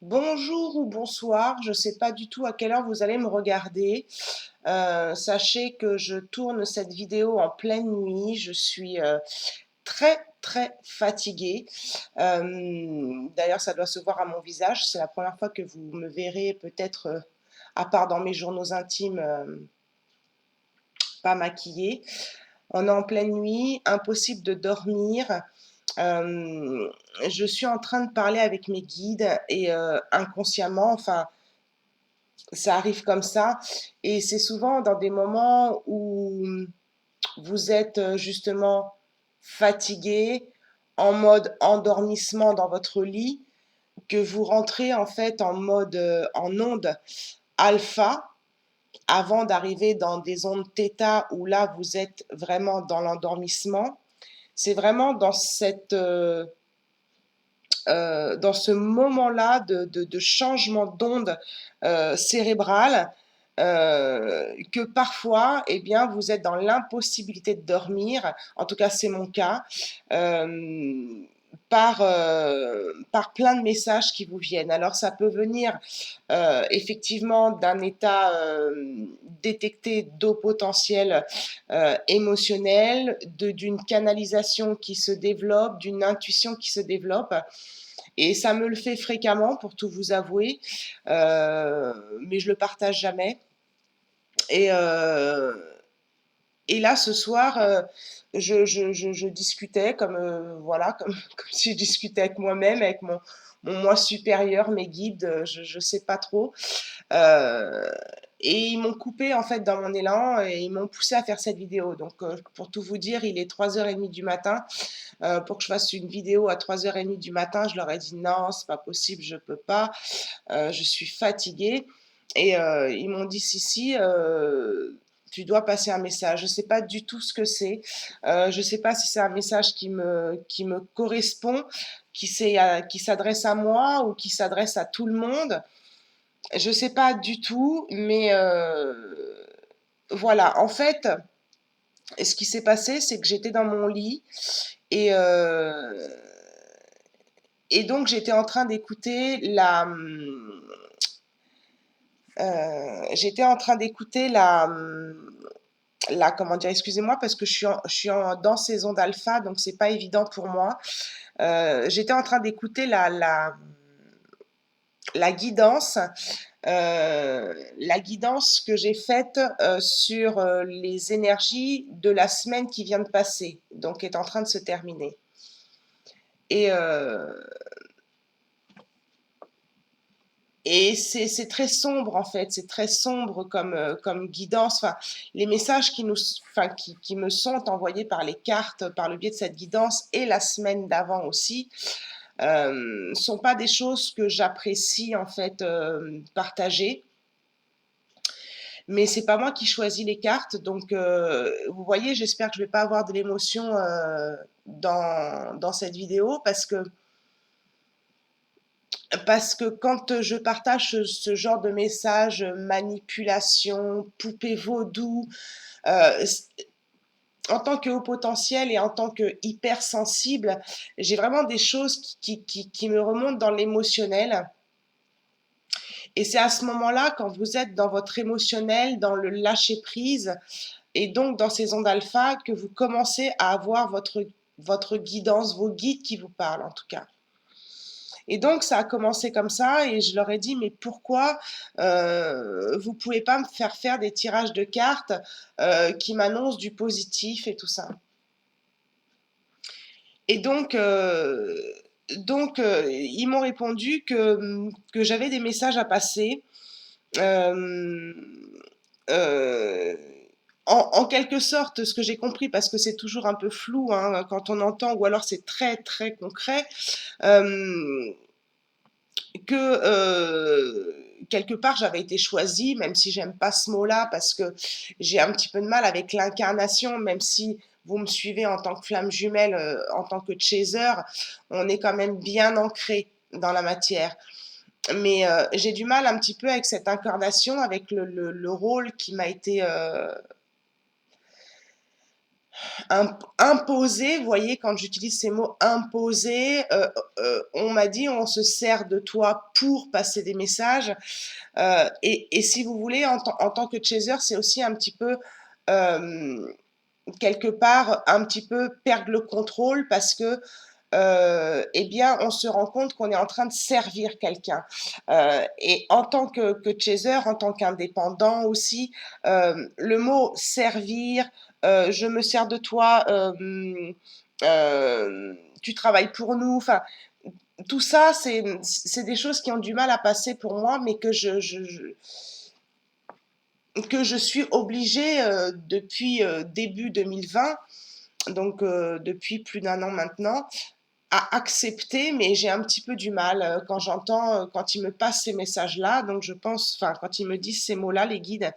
Bonjour ou bonsoir, je ne sais pas du tout à quelle heure vous allez me regarder. Sachez que je tourne cette vidéo en pleine nuit. Je suis très très fatiguée. D'ailleurs, ça doit se voir à mon visage. C'est la première fois que vous me verrez peut-être, à part dans mes journaux intimes, pas maquillée. On est en pleine nuit, impossible de dormir. Euh, je suis en train de parler avec mes guides et inconsciemment, enfin, ça arrive comme ça. Et c'est souvent dans des moments où vous êtes justement fatigué, en mode endormissement dans votre lit, que vous rentrez en fait en mode, en onde alpha, avant d'arriver dans des ondes θ où là vous êtes vraiment dans l'endormissement. C'est vraiment dans ce moment-là de changement d'onde cérébrale que parfois, eh bien, vous êtes dans l'impossibilité de dormir, en tout cas c'est mon cas, par plein de messages qui vous viennent. Alors ça peut venir effectivement d'un état détecté d'eau potentielle émotionnelle, d'une canalisation qui se développe, d'une intuition qui se développe. Et ça me le fait fréquemment, pour tout vous avouer, mais je le partage jamais. Et, euh, et là, ce soir, je discutais comme, voilà, comme si je discutais avec moi-même, avec mon moi supérieur, mes guides, je ne sais pas trop. Euh, et ils m'ont coupé en fait dans mon élan et ils m'ont poussé à faire cette vidéo. Donc, pour tout vous dire, il est 3h30 du matin. Pour que je fasse une vidéo à 3h30 du matin, je leur ai dit non, c'est pas possible, je peux pas, je suis fatiguée. Et ils m'ont dit si, si, tu dois passer un message. Je sais pas du tout ce que c'est. Je sais pas si c'est un message qui me correspond, qui s'adresse à moi ou qui s'adresse à tout le monde. Je sais pas du tout, mais voilà. En fait, ce qui s'est passé, c'est que j'étais dans mon lit et, euh, et donc j'étais en train d'écouter la comment dire, excusez-moi parce que dans saison d'alpha, donc c'est pas évident pour moi. J'étais en train d'écouter la guidance que j'ai faite sur les énergies de la semaine qui vient de passer, donc qui est en train de se terminer. Et, et c'est très sombre en fait, c'est très sombre comme guidance. Enfin, les messages qui me sont envoyés par les cartes, par le biais de cette guidance et la semaine d'avant aussi, sont pas des choses que j'apprécie en fait partager. Mais c'est pas moi qui choisis les cartes, donc vous voyez, j'espère que je vais pas avoir de l'émotion dans cette vidéo parce que quand je partage ce genre de messages, manipulation, poupée vaudou, euh, en tant que haut potentiel et en tant que hypersensible, j'ai vraiment des choses qui me remontent dans l'émotionnel. Et c'est à ce moment-là, quand vous êtes dans votre émotionnel, dans le lâcher-prise, et donc dans ces ondes alpha, que vous commencez à avoir votre guidance, vos guides qui vous parlent en tout cas. Et donc ça a commencé comme ça et je leur ai dit mais pourquoi vous pouvez pas me faire des tirages de cartes qui m'annoncent du positif et tout ça. Et donc, ils m'ont répondu que j'avais des messages à passer. Euh, euh, en quelque sorte, ce que j'ai compris, parce que c'est toujours un peu flou hein, quand on entend, ou alors c'est très très concret, euh, que quelque part j'avais été choisie, même si j'aime pas ce mot-là, parce que j'ai un petit peu de mal avec l'incarnation, même si vous me suivez en tant que flamme jumelle, en tant que chaser, on est quand même bien ancré dans la matière. Mais j'ai du mal un petit peu avec cette incarnation, avec le rôle qui m'a été imposer, vous voyez, quand j'utilise ces mots imposer, on m'a dit on se sert de toi pour passer des messages. Et si vous voulez, en tant que chaser, c'est aussi un petit peu, quelque part, un petit peu perdre le contrôle parce que eh bien, on se rend compte qu'on est en train de servir quelqu'un. Et en tant que chaser, en tant qu'indépendant aussi, le mot servir, je me sers de toi, tu travailles pour nous, enfin, tout ça, c'est des choses qui ont du mal à passer pour moi, mais que je suis obligée depuis début 2020, donc depuis plus d'un an maintenant, à accepter, mais j'ai un petit peu du mal quand j'entends, quand ils me passent ces messages-là. Donc je pense, enfin, quand ils me disent ces mots-là, les guides,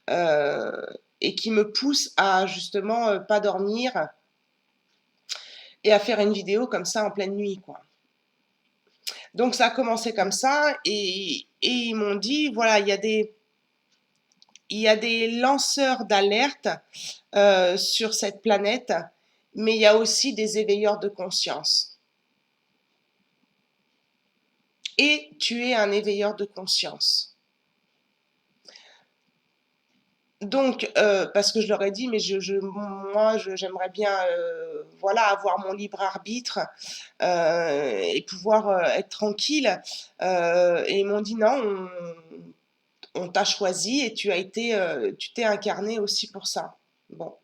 euh, et qui me poussent à justement pas dormir et à faire une vidéo comme ça en pleine nuit, quoi. Donc ça a commencé comme ça et ils m'ont dit, voilà, il y a des lanceurs d'alerte sur cette planète, mais il y a aussi des éveilleurs de conscience. Et tu es un éveilleur de conscience. Donc, parce que je leur ai dit, mais moi, j'aimerais bien, voilà, avoir mon libre arbitre et pouvoir être tranquille. Et ils m'ont dit non, on t'a choisi et tu t'es incarné aussi pour ça. Bon,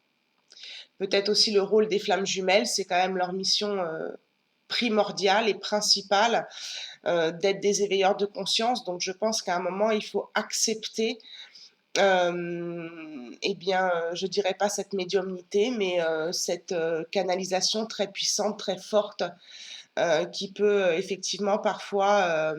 peut-être aussi le rôle des flammes jumelles, c'est quand même leur mission primordiale et principale d'être des éveilleurs de conscience. Donc, je pense qu'à un moment, il faut accepter eh bien, je dirais pas cette médiumnité, mais cette canalisation très puissante, très forte, qui peut effectivement parfois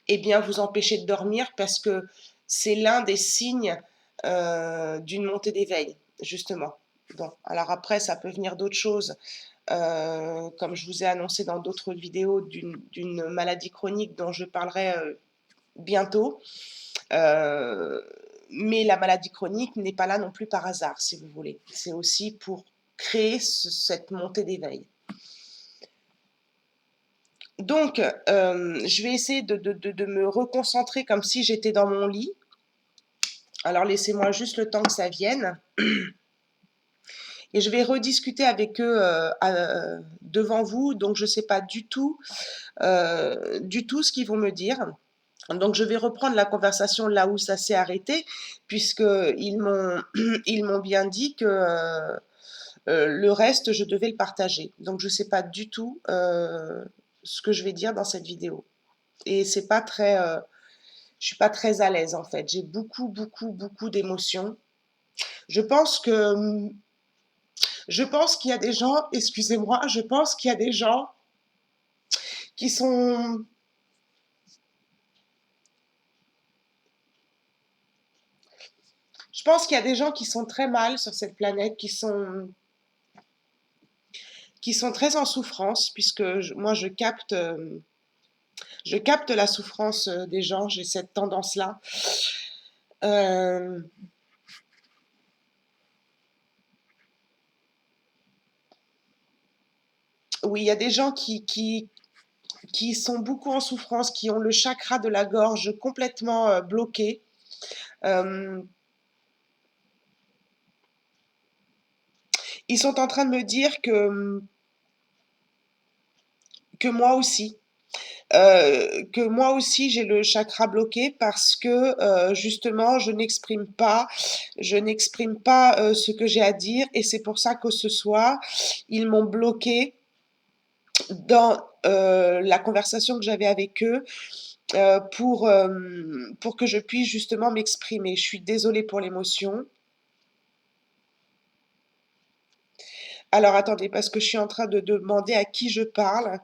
eh bien, vous empêcher de dormir parce que c'est l'un des signes d'une montée d'éveil, justement. Bon, alors après, ça peut venir d'autres choses, comme je vous ai annoncé dans d'autres vidéos, d'une maladie chronique dont je parlerai bientôt. Euh, mais la maladie chronique n'est pas là non plus par hasard, si vous voulez. C'est aussi pour créer cette montée d'éveil. Donc, je vais essayer de me reconcentrer comme si j'étais dans mon lit. Alors, laissez-moi juste le temps que ça vienne. Et je vais rediscuter avec eux devant vous. Donc, je ne sais pas du tout ce qu'ils vont me dire. Donc, je vais reprendre la conversation là où ça s'est arrêté, puisqu'ils m'ont ils m'ont bien dit que le reste, je devais le partager. Donc, je ne sais pas du tout ce que je vais dire dans cette vidéo. Et c'est pas très, je suis pas très à l'aise en fait. J'ai beaucoup d'émotions. Je pense que, je pense qu'il y a des gens, excusez-moi, je pense qu'il y a des gens qui sont, je pense qu'il y a des gens qui sont très mal sur cette planète, qui sont très en souffrance, puisque moi je capte la souffrance des gens, j'ai cette tendance-là. Euh, oui, il y a des gens qui sont beaucoup en souffrance, qui ont le chakra de la gorge complètement bloqué. Euh, Ils sont en train de me dire que moi aussi, j'ai le chakra bloqué parce que justement je n'exprime pas ce que j'ai à dire et c'est pour ça que ce soir ils m'ont bloqué dans la conversation que j'avais avec eux pour que je puisse justement m'exprimer. Je suis désolée pour l'émotion. Alors attendez, parce que je suis en train de demander à qui je parle.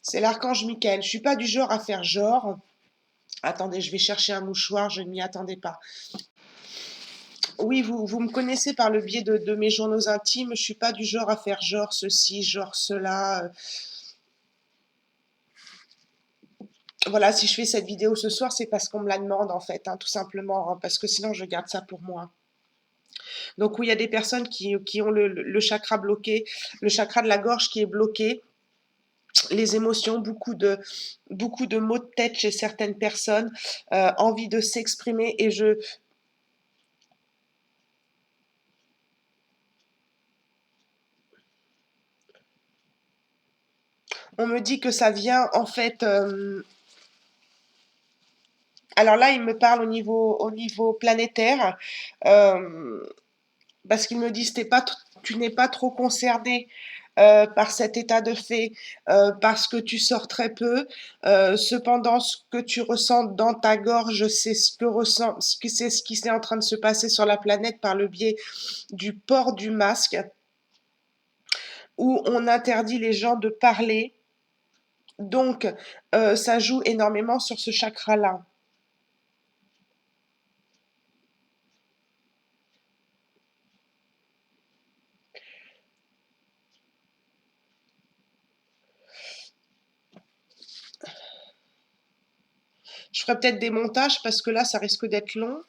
C'est l'archange Michael. Je suis pas du genre à faire genre. Attendez, je vais chercher un mouchoir, je ne m'y attendais pas. Oui, vous me connaissez par le biais de mes journaux intimes. Je suis pas du genre à faire genre ceci, genre cela. Voilà, si je fais cette vidéo ce soir, c'est parce qu'on me la demande en fait, hein, tout simplement, hein, parce que sinon je garde ça pour moi. Donc oui, il y a des personnes qui ont le chakra bloqué, le chakra de la gorge qui est bloqué, les émotions, beaucoup de maux de tête chez certaines personnes, envie de s'exprimer et on me dit que ça vient en fait. Alors là, il me parle au niveau planétaire. euh, Parce qu'ils me disent tu n'es pas trop concerné par cet état de fait parce que tu sors très peu. Cependant, ce que tu ressens dans ta gorge, c'est c'est ce qui est en train de se passer sur la planète par le biais du port du masque, où on interdit les gens de parler. Donc, ça joue énormément sur ce chakra-là. Je ferai peut-être des montages parce que là, ça risque d'être long.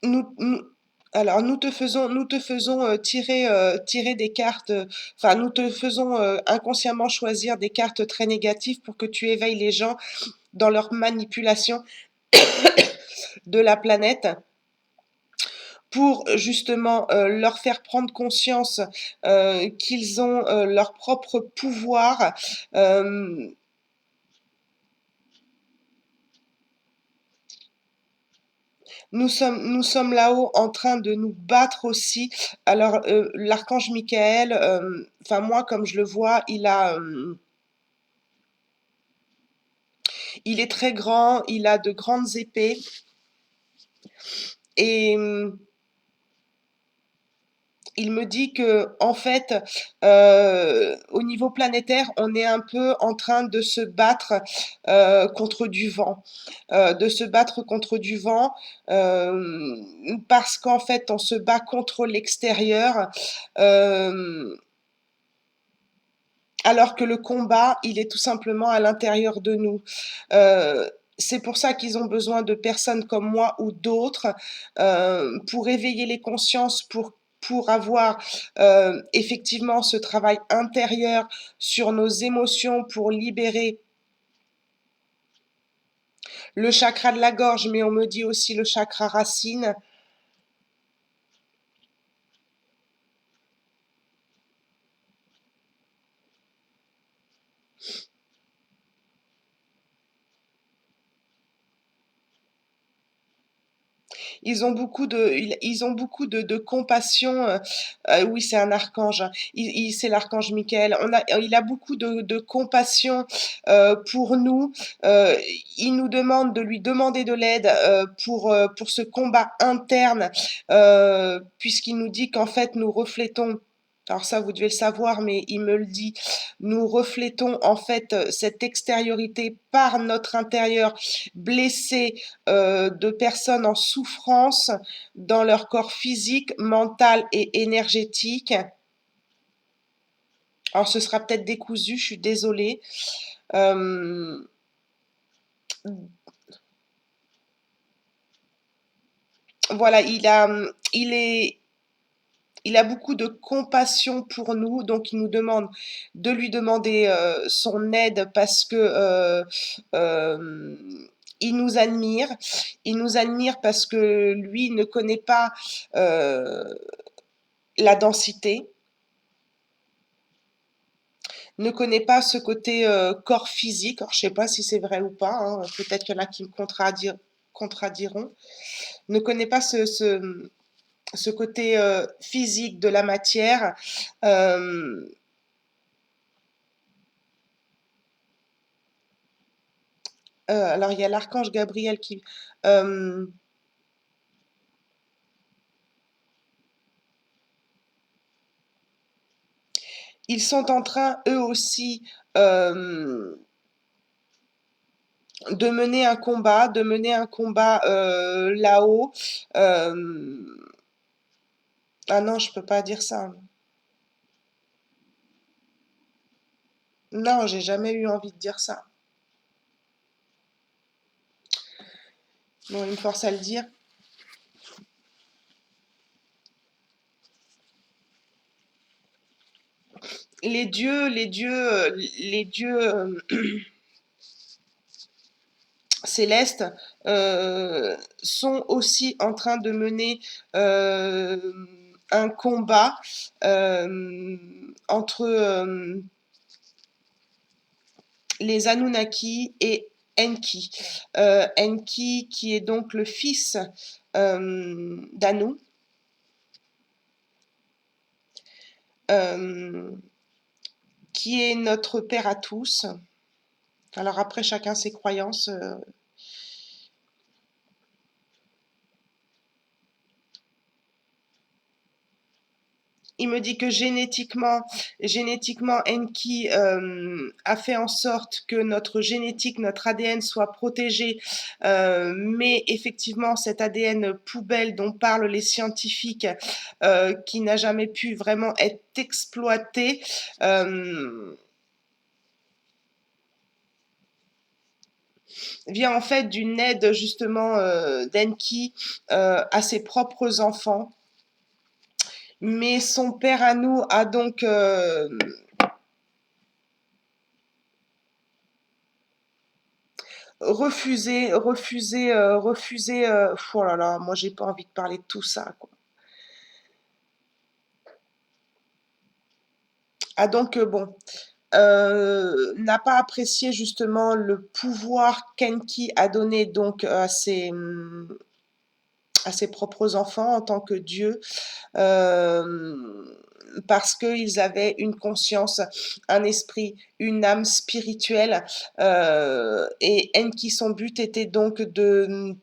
Nous, nous- alors nous te faisons tirer des cartes, enfin nous te faisons inconsciemment choisir des cartes très négatives pour que tu éveilles les gens dans leur manipulation de la planète, pour justement leur faire prendre conscience qu'ils ont leur propre pouvoir. Euh, nous sommes là-haut en train de nous battre aussi. Alors, l'archange Michael, enfin moi, comme je le vois, il est très grand, il a de grandes épées et il me dit que en fait, au niveau planétaire, on est un peu en train de se battre contre du vent, de se battre contre du vent parce qu'en fait, on se bat contre l'extérieur. euh, Alors que le combat, il est tout simplement à l'intérieur de nous. Euh, c'est pour ça qu'ils ont besoin de personnes comme moi ou d'autres pour éveiller les consciences, pour avoir effectivement ce travail intérieur sur nos émotions, pour libérer le chakra de la gorge, mais on me dit aussi le chakra racine. Ils ont beaucoup de compassion. Oui, c'est un archange, hein. C'est l'archange Michael. Il a beaucoup de compassion pour nous. Euh, il nous demande de lui demander de l'aide pour ce combat interne, puisqu'il nous dit qu'en fait, nous reflétons. Alors ça, vous devez le savoir, mais il me le dit. Nous reflétons en fait cette extériorité par notre intérieur blessé de personnes en souffrance dans leur corps physique, mental et énergétique. Alors ce sera peut-être décousu, je suis désolée. Euh, voilà, il a beaucoup de compassion pour nous, donc il nous demande de lui demander son aide parce que euh, il nous admire. Il nous admire parce que lui ne connaît pas euh, la densité, ne connaît pas ce côté corps physique. Alors, je sais pas si c'est vrai ou pas, hein, peut-être qu'il y en a qui me contradiront. Ne connaît pas ce côté physique de la matière. Euh, alors, il y a l'archange Gabriel qui... euh, ils sont en train, eux aussi, euh, de mener un combat là-haut. Euh, Ah non, je peux pas dire ça. Non, j'ai jamais eu envie de dire ça. Bon, il me force à le dire. Les dieux célestes sont aussi en train de mener euh, un combat entre les Anunnaki et Enki. Enki qui est donc le fils d'Anu, euh, qui est notre père à tous. Alors après, chacun ses croyances. Il me dit que génétiquement Enki a fait en sorte que notre génétique, notre ADN soit protégé, mais effectivement cet ADN poubelle dont parlent les scientifiques, qui n'a jamais pu vraiment être exploité, vient en fait d'une aide justement d'Enki à ses propres enfants. Mais son père à nous a donc refusé. Oh là là, moi j'ai pas envie de parler de tout ça, quoi. A donc bon, n'a pas apprécié justement le pouvoir qu'Enki a donné donc à ses propres enfants en tant que Dieu, parce qu'ils avaient une conscience, un esprit, une âme spirituelle, et Enki, son but était donc de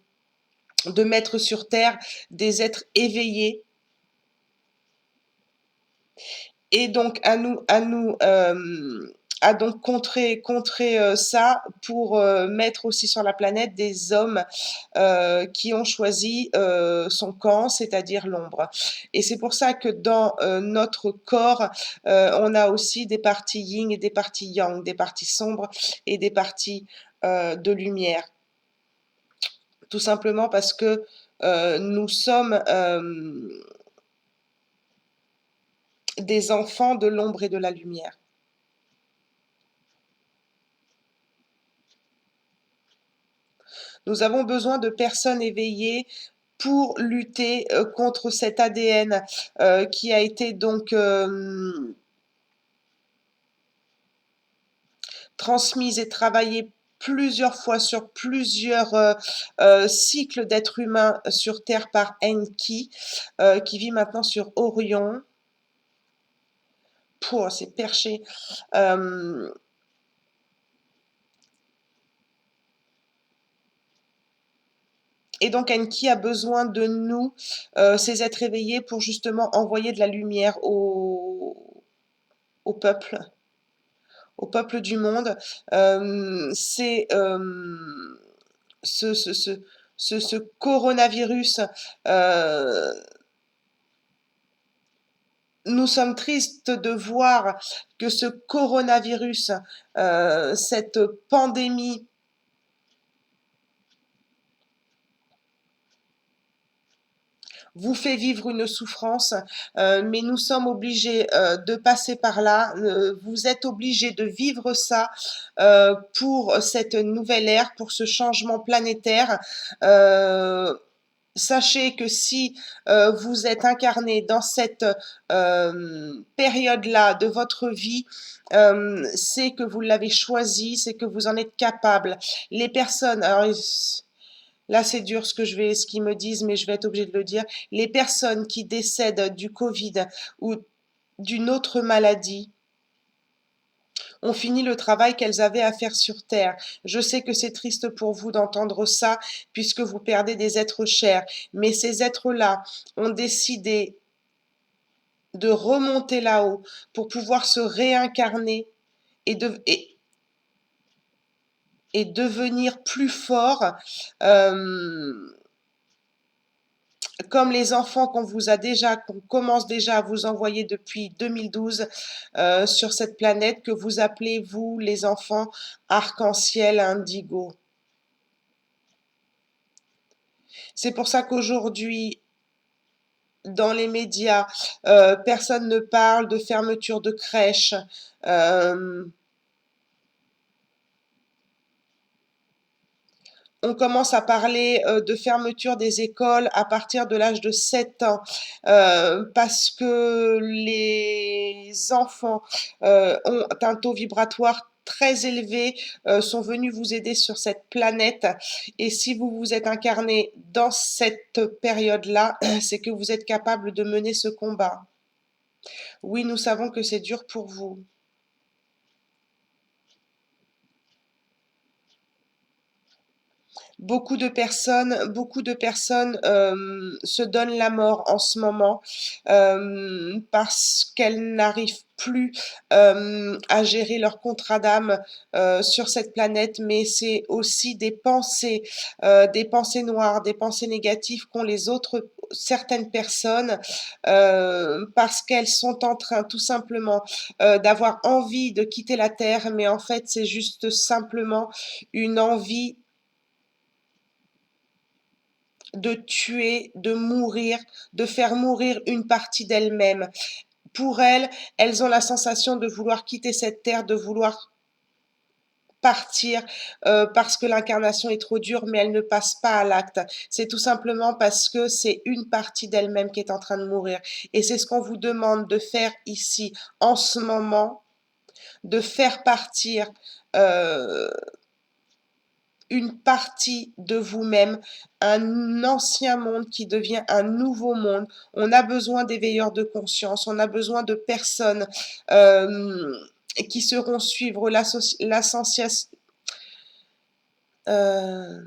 mettre sur Terre des êtres éveillés. Et donc à donc contrer ça pour mettre aussi sur la planète des hommes qui ont choisi son camp, c'est-à-dire l'ombre. Et c'est pour ça que dans notre corps, on a aussi des parties yin et des parties yang, des parties sombres et des parties de lumière. Tout simplement parce que nous sommes des enfants de l'ombre et de la lumière. Nous avons besoin de personnes éveillées pour lutter contre cet ADN qui a été donc transmise et travaillée plusieurs fois sur plusieurs cycles d'êtres humains sur Terre par Enki, qui vit maintenant sur Orion. Pouh, c'est perché. Euh, et donc Enki a besoin de nous, ces êtres éveillés, pour justement envoyer de la lumière au peuple, au peuple du monde. C'est ce, ce, ce, ce coronavirus. euh, Nous sommes tristes de voir que ce coronavirus, cette pandémie, vous fait vivre une souffrance, mais nous sommes obligés de passer par là. Vous êtes obligés de vivre ça pour cette nouvelle ère, pour ce changement planétaire. Euh, Sachez que si vous êtes incarné dans cette période-là de votre vie, c'est que vous l'avez choisi, c'est que vous en êtes capable. Les personnes, alors là c'est dur ce qu'ils me disent, mais je vais être obligée de le dire. Les personnes qui décèdent du Covid ou d'une autre maladie ont fini le travail qu'elles avaient à faire sur Terre. Je sais que c'est triste pour vous d'entendre ça, puisque vous perdez des êtres chers, mais ces êtres-là ont décidé de remonter là-haut pour pouvoir se réincarner et, et devenir plus forts, euh, comme les enfants qu'on commence déjà à vous envoyer depuis 2012 sur cette planète que vous appelez, vous, les enfants arc-en-ciel indigo. C'est pour ça qu'aujourd'hui, dans les médias, personne ne parle de fermeture de crèches. Euh, on commence à parler de fermeture des écoles à partir de l'âge de 7 ans, parce que les enfants ont un taux vibratoire très élevé, sont venus vous aider sur cette planète. Et si vous vous êtes incarné dans cette période-là, c'est que vous êtes capable de mener ce combat. Oui, nous savons que c'est dur pour vous. Beaucoup de personnes se donnent la mort en ce moment parce qu'elles n'arrivent plus à gérer leur contrat d'âme sur cette planète, mais c'est aussi des pensées noires, des pensées négatives qu'ont les autres certaines personnes parce qu'elles sont en train tout simplement d'avoir envie de quitter la Terre, mais en fait c'est juste simplement une envie de tuer, de mourir, de faire mourir une partie d'elles-mêmes. Pour elles, elles ont la sensation de vouloir quitter cette terre, de vouloir partir parce que l'incarnation est trop dure, mais elles ne passent pas à l'acte. C'est tout simplement parce que c'est une partie d'elles-mêmes qui est en train de mourir. Et c'est ce qu'on vous demande de faire ici, en ce moment, de faire partir euh, une partie de vous-même, un ancien monde qui devient un nouveau monde. On a besoin d'éveilleurs de conscience, on a besoin de personnes qui seront suivre euh,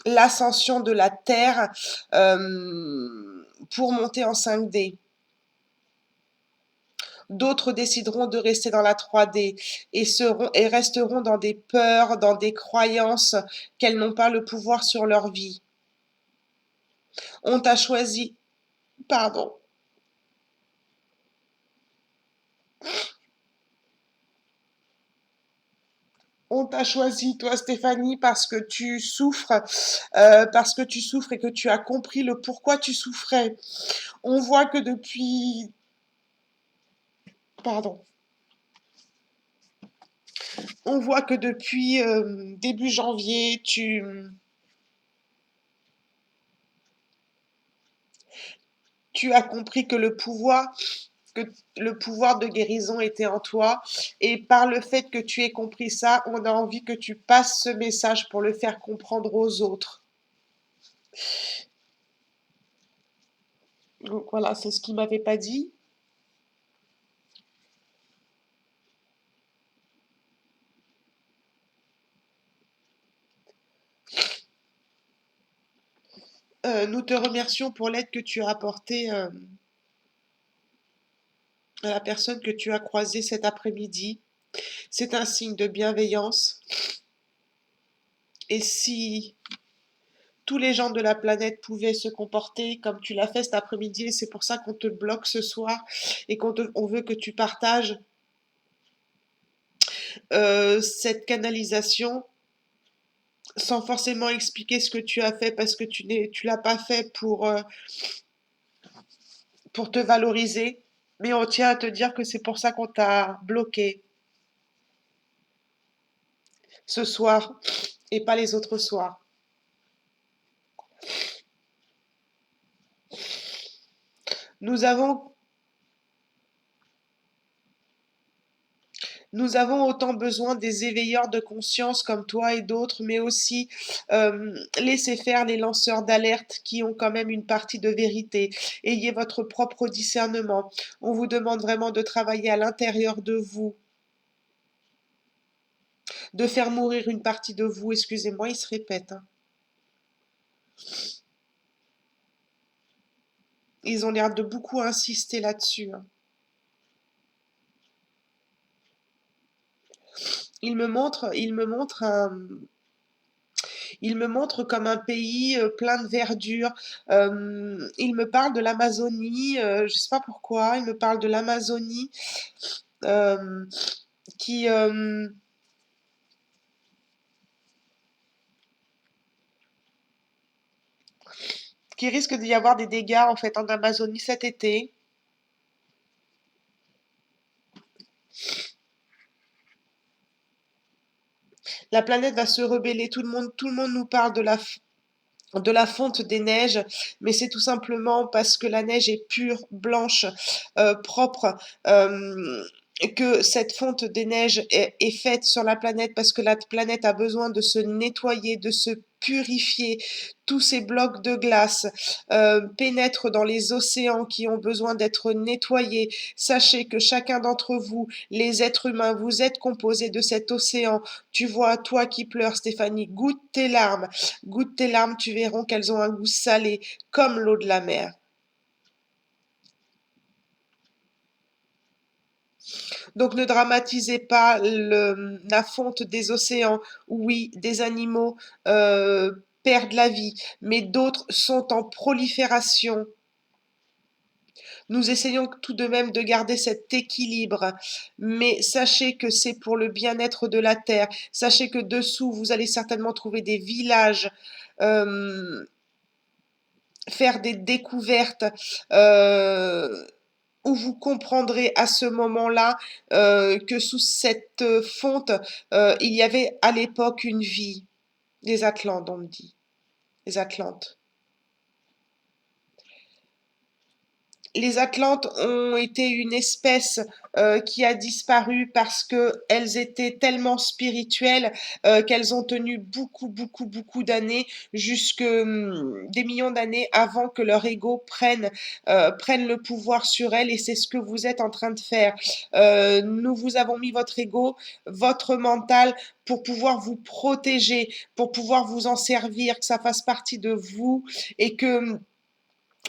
l'ascension de la Terre pour monter en 5D. D'autres décideront de rester dans la 3D et resteront dans des peurs, dans des croyances qu'elles n'ont pas le pouvoir sur leur vie. On t'a choisi, pardon, on t'a choisi, toi, Stéphanie, parce que tu souffres et que tu as compris le pourquoi tu souffrais. On voit que depuis, pardon, on voit que depuis début janvier, tu as compris que le pouvoir de guérison était en toi. Et par le fait que tu aies compris ça, on a envie que tu passes ce message pour le faire comprendre aux autres. Donc voilà, c'est ce qu'il m'avait pas dit. Nous te remercions pour l'aide que tu as apportée à la personne que tu as croisée cet après-midi. C'est un signe de bienveillance. Et si tous les gens de la planète pouvaient se comporter comme tu l'as fait cet après-midi, et c'est pour ça qu'on te bloque ce soir et on veut que tu partages cette canalisation sans forcément expliquer ce que tu as fait parce que tu l'as pas fait pour te valoriser, mais on tient à te dire que c'est pour ça qu'on t'a bloqué ce soir et pas les autres soirs. Nous avons, nous avons autant besoin des éveilleurs de conscience comme toi et d'autres, mais aussi laissez faire les lanceurs d'alerte qui ont quand même une partie de vérité. Ayez votre propre discernement. On vous demande vraiment de travailler à l'intérieur de vous, de faire mourir une partie de vous. Excusez-moi, il se répète, hein. Ils ont l'air de beaucoup insister là-dessus, hein. Il me montre Il me montre comme un pays plein de verdure. Il me parle de l'Amazonie, je sais pas pourquoi, il me parle de l'Amazonie euh, qui, euh, qui risque d'y avoir des dégâts en fait en Amazonie cet été. La planète va se rebeller, tout le monde nous parle de la fonte des neiges, mais c'est tout simplement parce que la neige est pure, blanche, propre, que cette fonte des neiges est faite sur la planète parce que la planète a besoin de se nettoyer, de se purifier. Tous ces blocs de glace pénètrent dans les océans qui ont besoin d'être nettoyés. Sachez que chacun d'entre vous, les êtres humains, vous êtes composés de cet océan. Tu vois, toi qui pleures, Stéphanie, goûte tes larmes. Goûte tes larmes, tu verras qu'elles ont un goût salé, comme l'eau de la mer. Donc ne dramatisez pas la fonte des océans. Oui, des animaux perdent la vie, mais d'autres sont en prolifération. Nous essayons tout de même de garder cet équilibre, mais sachez que c'est pour le bien-être de la Terre. Sachez que dessous, vous allez certainement trouver des villages, euh, faire des découvertes, euh, où vous comprendrez à ce moment-là que sous cette fonte, il y avait à l'époque une vie. Les Atlantes, on me dit. Les Atlantes. Les Atlantes ont été une espèce qui a disparu parce qu'elles étaient tellement spirituelles qu'elles ont tenu beaucoup, beaucoup, beaucoup d'années, jusque des millions d'années avant que leur ego prenne le pouvoir sur elles. Et c'est ce que vous êtes en train de faire. Nous vous avons mis votre ego, votre mental pour pouvoir vous protéger, pour pouvoir vous en servir, que ça fasse partie de vous et que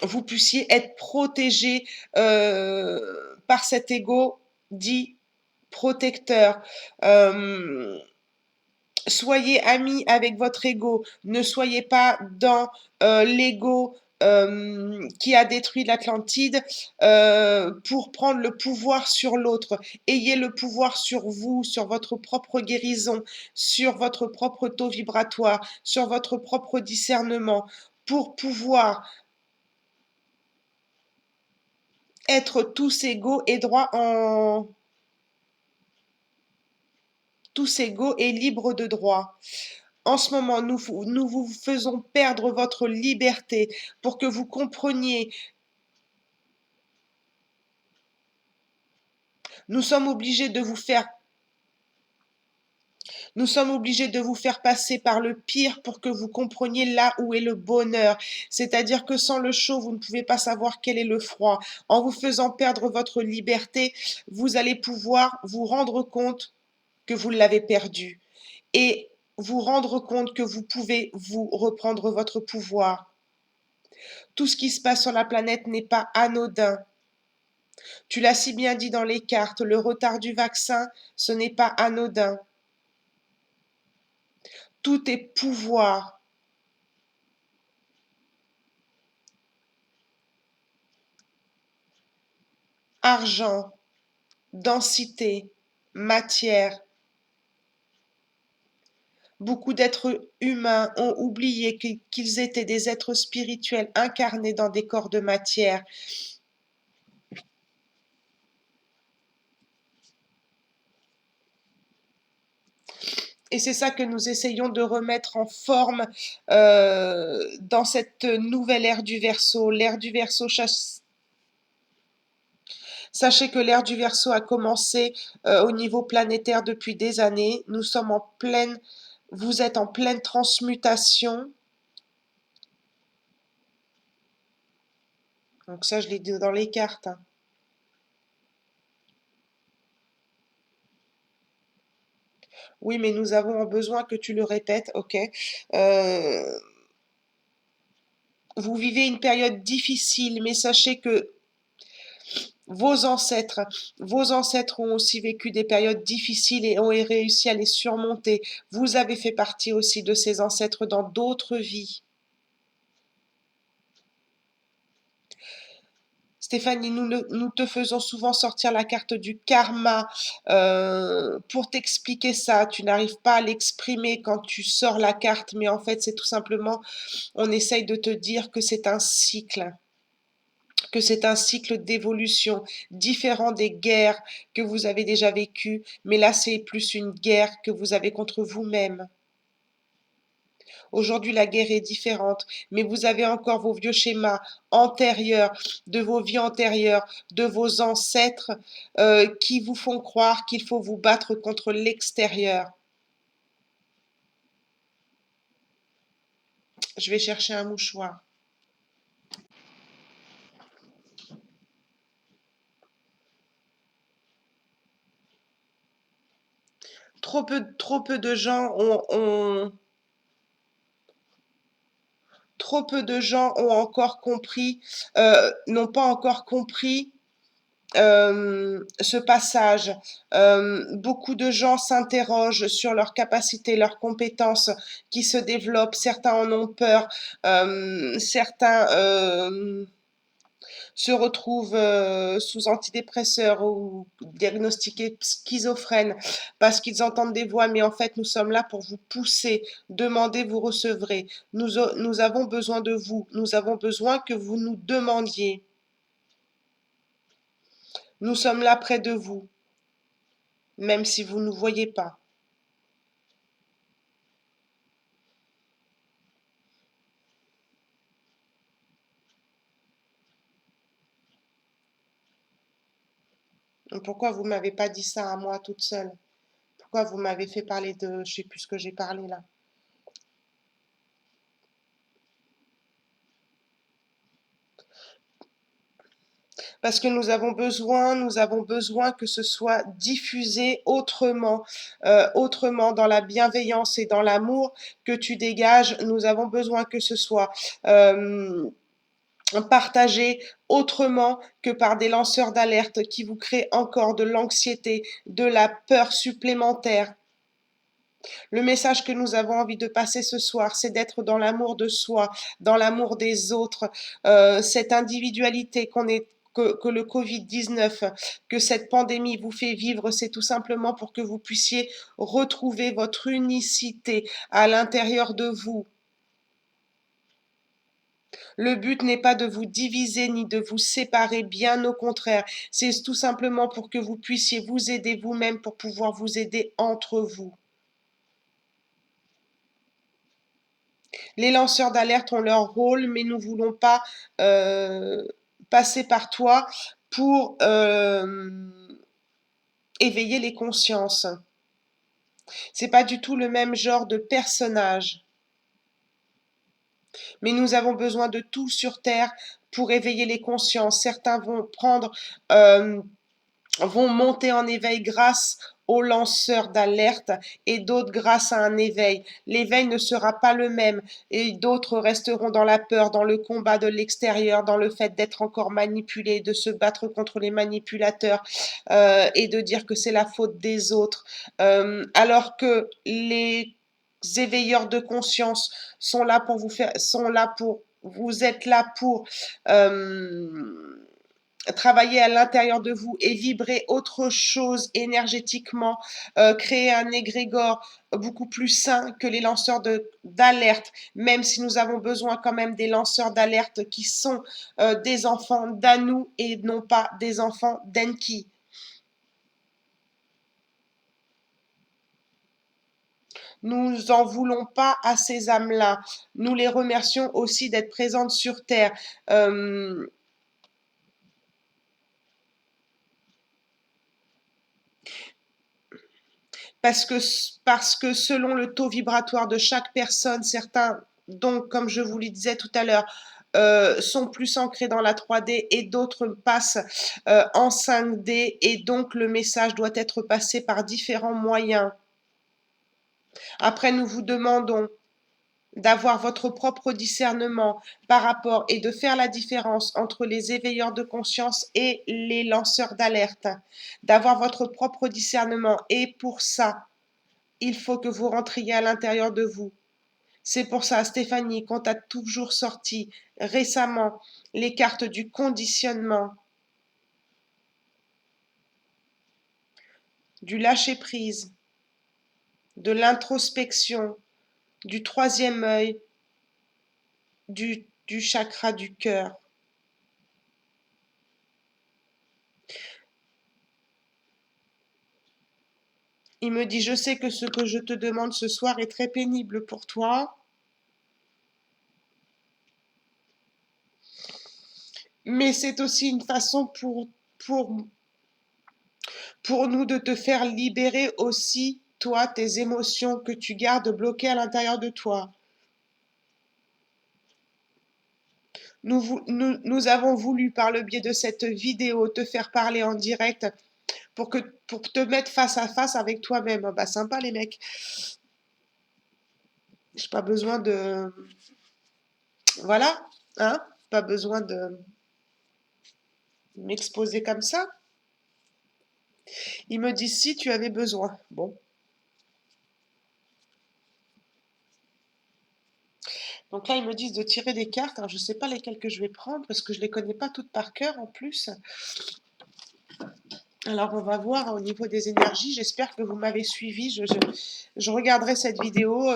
vous puissiez être protégé par cet ego dit protecteur. Euh, Soyez amis avec votre ego. Ne soyez pas dans l'ego qui a détruit l'Atlantide pour prendre le pouvoir sur l'autre. Ayez le pouvoir sur vous, sur votre propre guérison, sur votre propre taux vibratoire, sur votre propre discernement, pour pouvoir être tous égaux et droits en tous égaux et libres de droit. En ce moment, nous vous faisons perdre votre liberté pour que vous compreniez. Nous sommes obligés de vous faire Nous sommes obligés de vous faire passer par le pire pour que vous compreniez là où est le bonheur. C'est-à-dire que sans le chaud, vous ne pouvez pas savoir quel est le froid. En vous faisant perdre votre liberté, vous allez pouvoir vous rendre compte que vous l'avez perdu et vous rendre compte que vous pouvez vous reprendre votre pouvoir. Tout ce qui se passe sur la planète n'est pas anodin. Tu l'as si bien dit dans les cartes, le retard du vaccin, ce n'est pas anodin. Tout est pouvoir, argent, densité, matière. Beaucoup d'êtres humains ont oublié qu'ils étaient des êtres spirituels incarnés dans des corps de matière. Et c'est ça que nous essayons de remettre en forme dans cette nouvelle ère du Verseau. L'ère du Verseau, sachez que l'ère du Verseau a commencé au niveau planétaire depuis des années. Nous sommes en pleine, vous êtes en pleine transmutation. Donc ça, je l'ai dit dans les cartes, hein. Oui, mais nous avons besoin que tu le répètes, ok. Euh, vous vivez une période difficile, mais sachez que Vos ancêtres, vos ancêtres ont aussi vécu des périodes difficiles et ont réussi à les surmonter. Vous avez fait partie aussi de ces ancêtres dans d'autres vies. Stéphanie, nous te faisons souvent sortir la carte du karma pour t'expliquer ça. Tu n'arrives pas à l'exprimer quand tu sors la carte, mais en fait, c'est tout simplement, on essaye de te dire que c'est un cycle d'évolution différent des guerres que vous avez déjà vécues, mais là, c'est plus une guerre que vous avez contre vous-même. Aujourd'hui, la guerre est différente, mais vous avez encore vos vieux schémas antérieurs, de vos vies antérieures, de vos ancêtres, qui vous font croire qu'il faut vous battre contre l'extérieur. Je vais chercher un mouchoir. Trop peu de gens trop peu de gens ont encore compris, n'ont pas encore compris ce passage. Beaucoup de gens s'interrogent sur leurs capacités, leurs compétences qui se développent. Certains en ont peur, certains se retrouvent sous antidépresseurs ou diagnostiqués schizophrènes parce qu'ils entendent des voix, mais en fait nous sommes là pour vous pousser. Demandez, vous recevrez. Nous avons besoin de vous. Nous avons besoin que vous nous demandiez. Nous sommes là près de vous, même si vous ne nous voyez pas. Pourquoi vous m'avez pas dit ça à moi toute seule? Pourquoi vous m'avez fait parler de... Je sais plus ce que j'ai parlé là. Parce que nous avons besoin que ce soit diffusé autrement, autrement dans la bienveillance et dans l'amour que tu dégages. Nous avons besoin que ce soit partagé autrement que par des lanceurs d'alerte qui vous créent encore de l'anxiété, de la peur supplémentaire. Le message que nous avons envie de passer ce soir, c'est d'être dans l'amour de soi, dans l'amour des autres, cette individualité que le Covid-19, que cette pandémie vous fait vivre, c'est tout simplement pour que vous puissiez retrouver votre unicité à l'intérieur de vous. Le but n'est pas de vous diviser ni de vous séparer, bien au contraire, c'est tout simplement pour que vous puissiez vous aider vous-même pour pouvoir vous aider entre vous. Les lanceurs d'alerte ont leur rôle, mais nous ne voulons pas passer par toi pour éveiller les consciences. C'est pas du tout le même genre de personnage. Mais nous avons besoin de tout sur Terre pour éveiller les consciences. Certains vont monter en éveil grâce aux lanceurs d'alerte et d'autres grâce à un éveil. L'éveil ne sera pas le même et d'autres resteront dans la peur, dans le combat de l'extérieur, dans le fait d'être encore manipulés, de se battre contre les manipulateurs et de dire que c'est la faute des autres. Alors que les éveilleurs de conscience sont là pour vous faire, sont là pour, vous êtes là pour travailler à l'intérieur de vous et vibrer autre chose énergétiquement, créer un égrégore beaucoup plus sain que les lanceurs d'alerte, même si nous avons besoin quand même des lanceurs d'alerte qui sont des enfants d'Anu et non pas des enfants d'Enki. Nous en voulons pas à ces âmes-là. Nous les remercions aussi d'être présentes sur Terre. Euh, parce que selon le taux vibratoire de chaque personne, certains, donc comme je vous le disais tout à l'heure, sont plus ancrés dans la 3D et d'autres passent en 5D et donc le message doit être passé par différents moyens. Après, nous vous demandons d'avoir votre propre discernement par rapport et de faire la différence entre les éveilleurs de conscience et les lanceurs d'alerte, d'avoir votre propre discernement. Et pour ça, il faut que vous rentriez à l'intérieur de vous. C'est pour ça, Stéphanie, qu'on t'a toujours sorti récemment les cartes du conditionnement, du lâcher-prise, de l'introspection, du troisième œil, du chakra du cœur. Il me dit, je sais que ce que je te demande ce soir est très pénible pour toi, mais c'est aussi une façon pour, pour nous de te faire libérer aussi, toi, tes émotions que tu gardes bloquées à l'intérieur de toi. Nous avons voulu, par le biais de cette vidéo, te faire parler en direct pour te mettre face à face avec toi-même. Bah, sympa, les mecs. J'ai pas besoin de... Voilà, hein? Pas besoin de m'exposer comme ça. Il me dit si tu avais besoin. Bon. Donc là, ils me disent de tirer des cartes. Alors, je ne sais pas lesquelles que je vais prendre parce que je ne les connais pas toutes par cœur en plus. Alors, on va voir au niveau des énergies. J'espère que vous m'avez suivi. Je regarderai cette vidéo.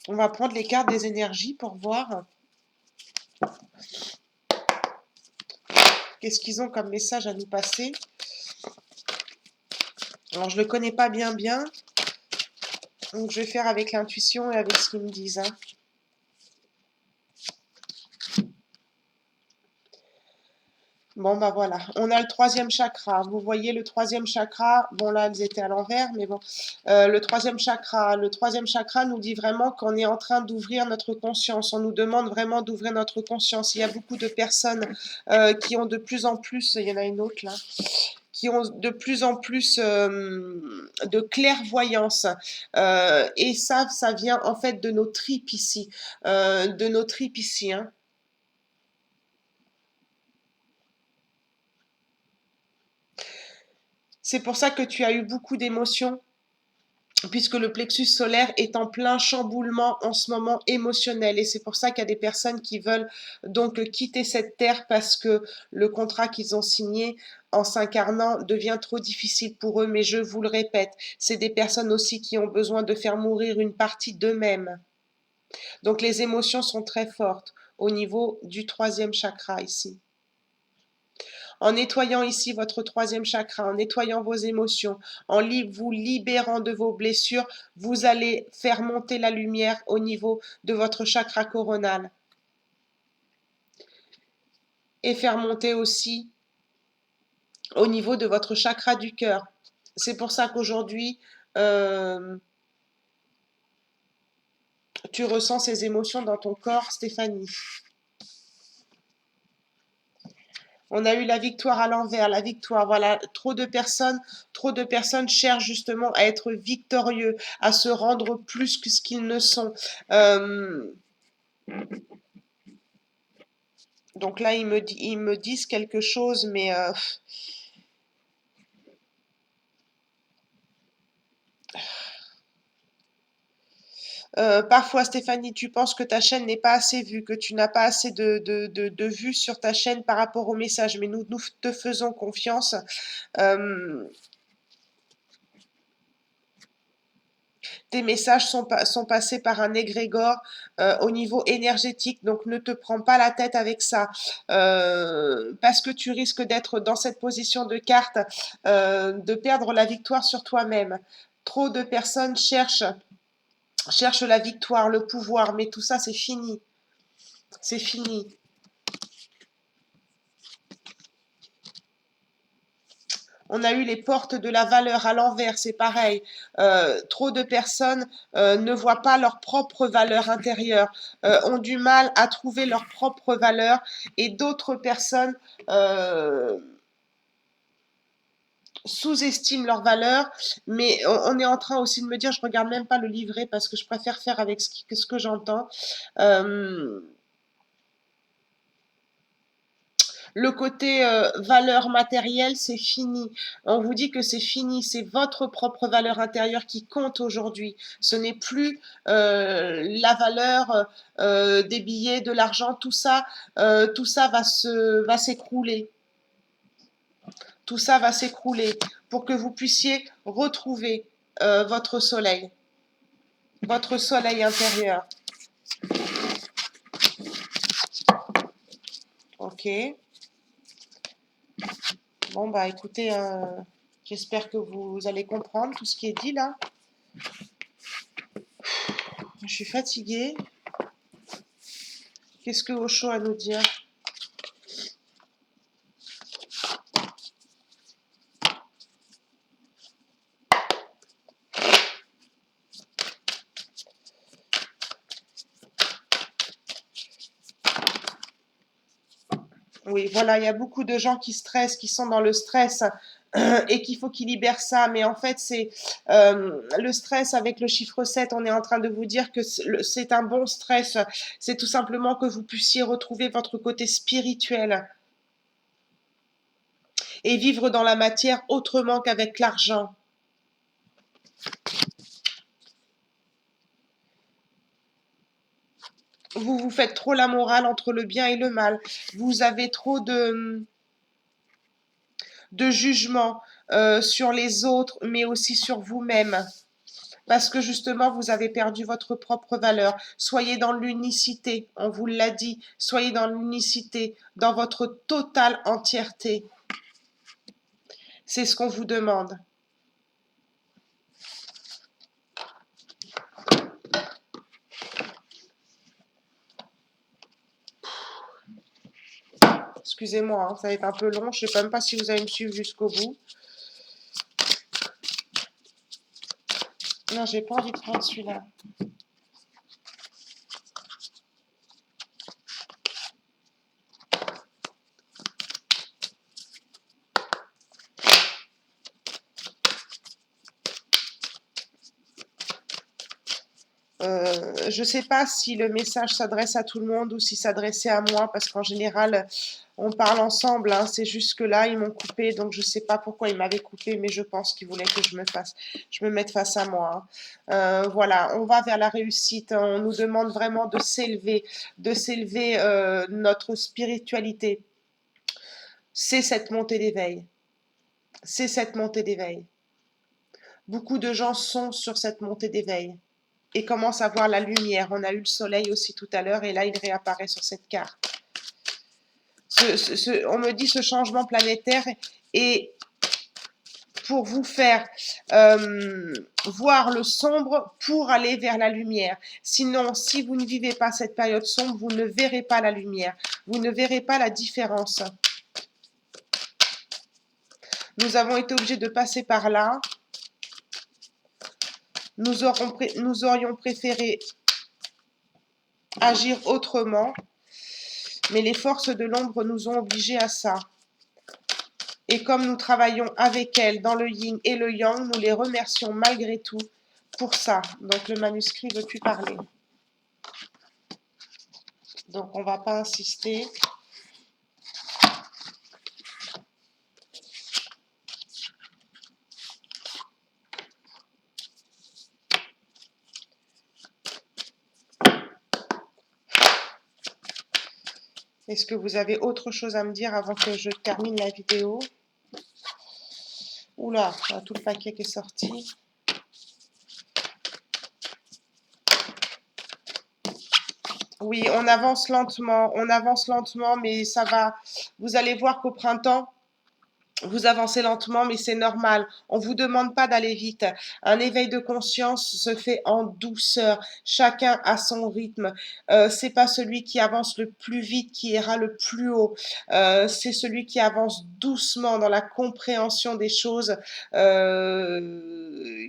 On va prendre les cartes des énergies pour voir qu'est-ce qu'ils ont comme message à nous passer. Alors, je ne le connais pas bien. Donc, je vais faire avec l'intuition et avec ce qu'ils me disent. Hein. Bon, bah voilà, on a le troisième chakra. Vous voyez le troisième chakra, bon là, elles étaient à l'envers, mais bon. Le troisième chakra nous dit vraiment qu'on est en train d'ouvrir notre conscience. On nous demande vraiment d'ouvrir notre conscience. Il y a beaucoup de personnes qui ont de plus en plus, il y en a une autre là, qui ont de plus en plus de clairvoyance. Et ça vient en fait de nos tripes ici. Hein. C'est pour ça que tu as eu beaucoup d'émotions, puisque le plexus solaire est en plein chamboulement en ce moment émotionnel. Et c'est pour ça qu'il y a des personnes qui veulent donc quitter cette terre parce que le contrat qu'ils ont signé en s'incarnant devient trop difficile pour eux. Mais je vous le répète, c'est des personnes aussi qui ont besoin de faire mourir une partie d'eux-mêmes. Donc les émotions sont très fortes au niveau du troisième chakra ici. En nettoyant ici votre troisième chakra, en nettoyant vos émotions, vous libérant de vos blessures, vous allez faire monter la lumière au niveau de votre chakra coronal. Et faire monter aussi au niveau de votre chakra du cœur. C'est pour ça qu'aujourd'hui, tu ressens ces émotions dans ton corps, Stéphanie. On a eu la victoire à l'envers, la victoire. Voilà, trop de personnes cherchent justement à être victorieux, à se rendre plus que ce qu'ils ne sont. Donc là, ils me disent quelque chose, mais parfois, Stéphanie, tu penses que ta chaîne n'est pas assez vue, que tu n'as pas assez de vues sur ta chaîne par rapport au message, mais nous te faisons confiance. Tes messages sont passés par un égrégore au niveau énergétique, donc ne te prends pas la tête avec ça, parce que tu risques d'être dans cette position de carte, de perdre la victoire sur toi-même. Trop de personnes cherchent la victoire, le pouvoir, mais tout ça c'est fini. C'est fini. On a eu les portes de la valeur à l'envers, c'est pareil. Trop de personnes ne voient pas leur propre valeur intérieure, ont du mal à trouver leur propre valeur, et d'autres personnes sous-estiment leur valeur, mais on est en train aussi de me dire, je regarde même pas le livret parce que je préfère faire avec ce que j'entends. Le côté valeur matérielle, c'est fini. On vous dit que c'est fini, c'est votre propre valeur intérieure qui compte aujourd'hui. Ce n'est plus la valeur des billets, de l'argent, tout ça va s'écrouler. Tout ça va s'écrouler pour que vous puissiez retrouver votre soleil intérieur. Ok. Bon, bah écoutez, j'espère que vous allez comprendre tout ce qui est dit là. Je suis fatiguée. Qu'est-ce que Osho a à nous dire? Oui, voilà, il y a beaucoup de gens qui stressent, qui sont dans le stress et qu'il faut qu'ils libèrent ça. Mais en fait, c'est le stress avec le chiffre 7. On est en train de vous dire que c'est un bon stress. C'est tout simplement que vous puissiez retrouver votre côté spirituel et vivre dans la matière autrement qu'avec l'argent. Vous vous faites trop la morale entre le bien et le mal. Vous avez trop de jugement sur les autres, mais aussi sur vous-même. Parce que justement, vous avez perdu votre propre valeur. Soyez dans l'unicité, on vous l'a dit. Soyez dans l'unicité, dans votre totale entièreté. C'est ce qu'on vous demande. Excusez-moi, hein, ça va être un peu long. Je ne sais même pas si vous allez me suivre jusqu'au bout. Non, j'ai pas envie de prendre celui-là. Je ne sais pas si le message s'adresse à tout le monde ou s'il s'adressait à moi, parce qu'en général, on parle ensemble. Hein, c'est juste que là, ils m'ont coupé, donc je ne sais pas pourquoi ils m'avaient coupé, mais je pense qu'ils voulaient que je me mette face à moi. Hein. Voilà, on va vers la réussite. Hein, on nous demande vraiment de s'élever notre spiritualité. C'est cette montée d'éveil. C'est cette montée d'éveil. Beaucoup de gens sont sur cette montée d'éveil et commence à voir la lumière. On a eu le soleil aussi tout à l'heure et là il réapparaît sur cette carte. On me dit ce changement planétaire est pour vous faire voir le sombre pour aller vers la lumière. Sinon, si vous ne vivez pas cette période sombre, vous ne verrez pas la lumière. Vous ne verrez pas la différence. Nous avons été obligés de passer par là. Nous aurions préféré agir autrement, mais les forces de l'ombre nous ont obligés à ça. Et comme nous travaillons avec elles dans le yin et le yang, nous les remercions malgré tout pour ça. Donc le manuscrit ne veut plus parler. Donc on ne va pas insister. Est-ce que vous avez autre chose à me dire avant que je termine la vidéo? Oula, tout le paquet qui est sorti. Oui, on avance lentement, mais ça va. Vous allez voir qu'au printemps, vous avancez lentement, mais c'est normal. On ne vous demande pas d'aller vite. Un éveil de conscience se fait en douceur. Chacun à son rythme. C'est pas celui qui avance le plus vite qui ira le plus haut. C'est celui qui avance doucement dans la compréhension des choses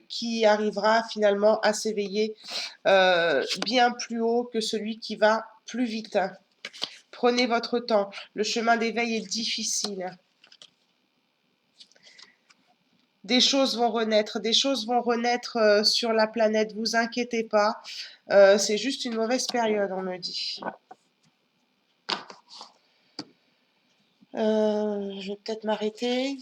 qui arrivera finalement à s'éveiller bien plus haut que celui qui va plus vite. Prenez votre temps. Le chemin d'éveil est difficile. Des choses vont renaître, sur la planète, vous inquiétez pas. C'est juste une mauvaise période, on me dit. Je vais peut-être m'arrêter.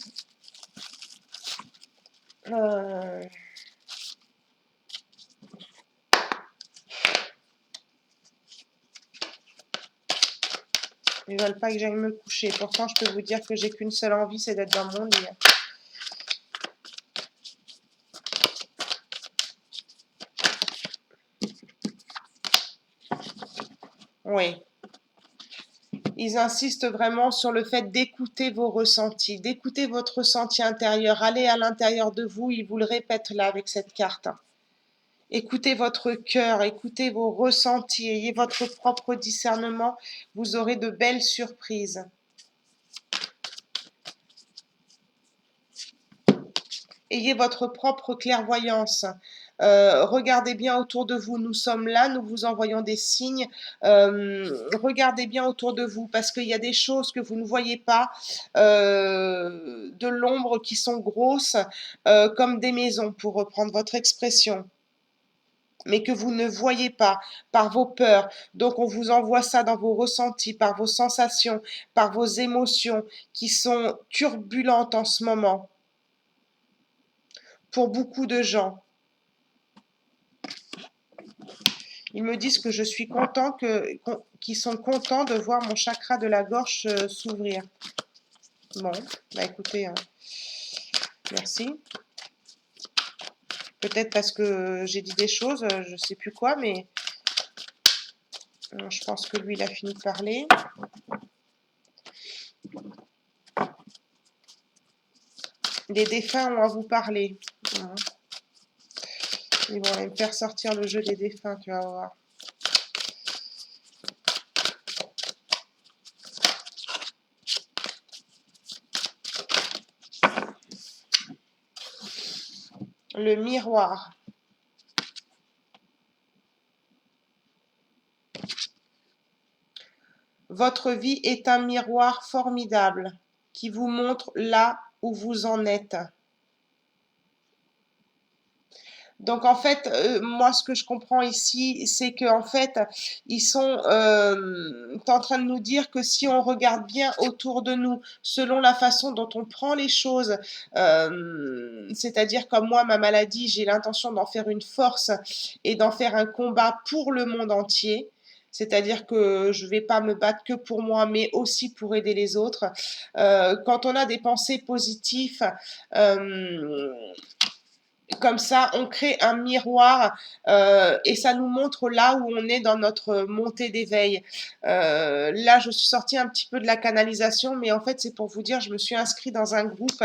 Ils veulent pas que j'aille me coucher. Pourtant, je peux vous dire que j'ai qu'une seule envie, c'est d'être dans mon lit. Oui. Ils insistent vraiment sur le fait d'écouter vos ressentis, d'écouter votre ressenti intérieur. Allez à l'intérieur de vous, ils vous le répètent là avec cette carte. Écoutez votre cœur, écoutez vos ressentis, ayez votre propre discernement, vous aurez de belles surprises. Ayez votre propre clairvoyance. Regardez bien autour de vous, nous sommes là, nous vous envoyons des signes. Regardez bien autour de vous parce qu'il y a des choses que vous ne voyez pas, de l'ombre qui sont grosses, comme des maisons, pour reprendre votre expression, mais que vous ne voyez pas par vos peurs. Donc on vous envoie ça dans vos ressentis, par vos sensations, par vos émotions qui sont turbulentes en ce moment pour beaucoup de gens. Ils me disent que je suis content, qu'ils sont contents de voir mon chakra de la gorge s'ouvrir. Bon, bah écoutez, merci. Peut-être parce que j'ai dit des choses, je ne sais plus quoi, mais je pense que lui, il a fini de parler. Les défunts ont à vous parler. Ils vont aller me faire sortir le jeu des défunts, tu vas voir. Le miroir. Votre vie est un miroir formidable qui vous montre là où vous en êtes. Donc en fait, moi ce que je comprends ici, c'est qu'en fait, ils sont en train de nous dire que si on regarde bien autour de nous, selon la façon dont on prend les choses, c'est-à-dire comme moi, ma maladie, j'ai l'intention d'en faire une force et d'en faire un combat pour le monde entier. C'est-à-dire que je ne vais pas me battre que pour moi, mais aussi pour aider les autres. Quand on a des pensées positives, comme ça, on crée un miroir et ça nous montre là où on est dans notre montée d'éveil. Là, je suis sortie un petit peu de la canalisation, mais en fait, c'est pour vous dire, je me suis inscrite dans un groupe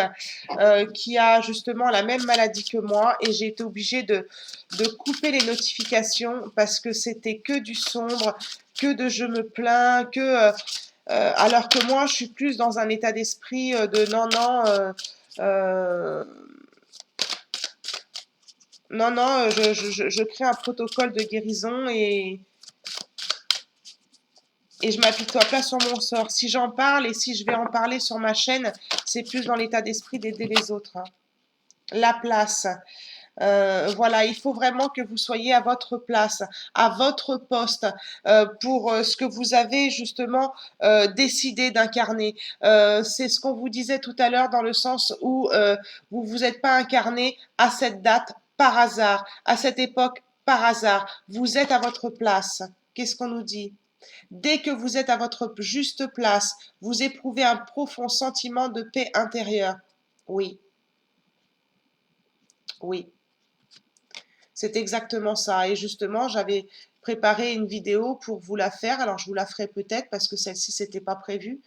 qui a justement la même maladie que moi et j'ai été obligée de couper les notifications parce que c'était que du sombre, que de je me plains, alors que moi, je suis plus dans un état d'esprit de non, non. Non, non, je crée un protocole de guérison et je m'apitoie pas sur mon sort. Si j'en parle et si je vais en parler sur ma chaîne, c'est plus dans l'état d'esprit d'aider les autres. La place. Voilà, il faut vraiment que vous soyez à votre place, à votre poste, pour ce que vous avez justement décidé d'incarner. C'est ce qu'on vous disait tout à l'heure dans le sens où vous vous êtes pas incarné à cette date par hasard, à cette époque par hasard. Vous êtes à votre place. Qu'est-ce qu'on nous dit? Dès que vous êtes à votre juste place, vous éprouvez un profond sentiment de paix intérieure. Oui, oui. C'est exactement ça. Et justement, j'avais préparé une vidéo pour vous la faire. Alors, je vous la ferai peut-être parce que celle-ci, c'était pas prévu.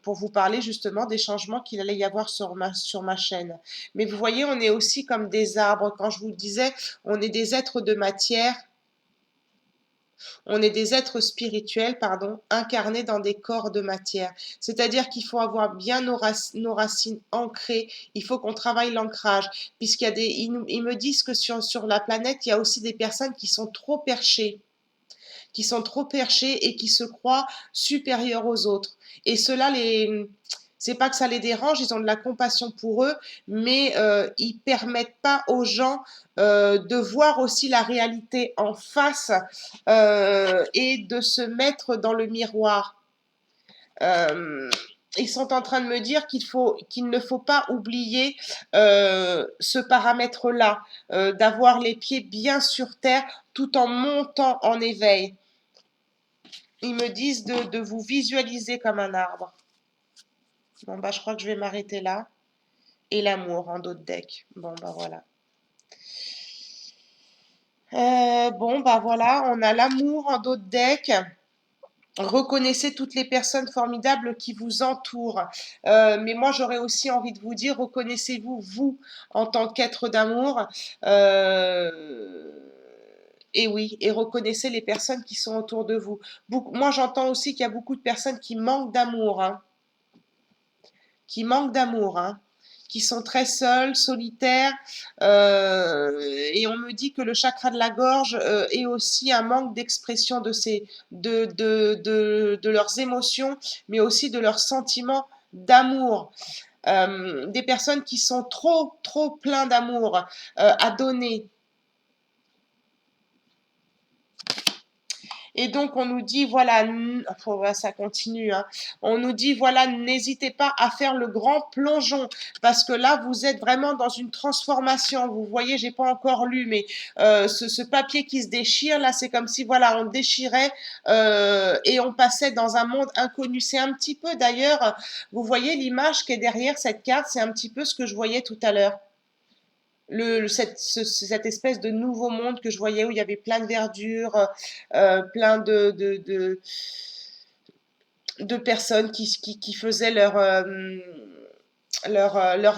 Pour vous parler justement des changements qu'il allait y avoir sur ma chaîne. Mais vous voyez, on est aussi comme des arbres. Quand je vous disais, on est des êtres de matière. On est des êtres spirituels, pardon, incarnés dans des corps de matière. C'est-à-dire qu'il faut avoir bien nos racines ancrées. Il faut qu'on travaille l'ancrage. Puisqu'il y a ils me disent que sur la planète, il y a aussi des personnes qui sont trop perchées et qui se croient supérieurs aux autres. Et cela C'est pas que ça les dérange, ils ont de la compassion pour eux, mais ils permettent pas aux gens de voir aussi la réalité en face et de se mettre dans le miroir. Euh, Ils sont en train de me dire qu'il ne faut pas oublier ce paramètre-là, d'avoir les pieds bien sur terre tout en montant en éveil. Ils me disent de vous visualiser comme un arbre. Bon, bah, je crois que je vais m'arrêter là. Et l'amour en dos de deck. Bon, bah voilà. Bon, bah voilà, on a l'amour en dos de deck. Reconnaissez toutes les personnes formidables qui vous entourent. Mais moi, j'aurais aussi envie de vous dire, reconnaissez-vous, vous, en tant qu'être d'amour. Euh, et oui, et reconnaissez les personnes qui sont autour de vous. Moi, j'entends aussi qu'il y a beaucoup de personnes qui manquent d'amour, hein, qui manquent d'amour, hein, qui sont très seuls, solitaires, et on me dit que le chakra de la gorge est aussi un manque d'expression de leurs émotions, mais aussi de leurs sentiments d'amour. Des personnes qui sont trop pleins d'amour à donner. Et donc, on nous dit, voilà, ça continue, hein. On nous dit, voilà, n'hésitez pas à faire le grand plongeon, parce que là, vous êtes vraiment dans une transformation. Vous voyez, j'ai pas encore lu, mais ce papier qui se déchire, là, c'est comme si, voilà, on déchirait et on passait dans un monde inconnu. C'est un petit peu, d'ailleurs, vous voyez l'image qui est derrière cette carte, c'est un petit peu ce que je voyais tout à l'heure. Cette espèce de nouveau monde que je voyais où il y avait plein de verdure, plein de personnes qui faisaient leur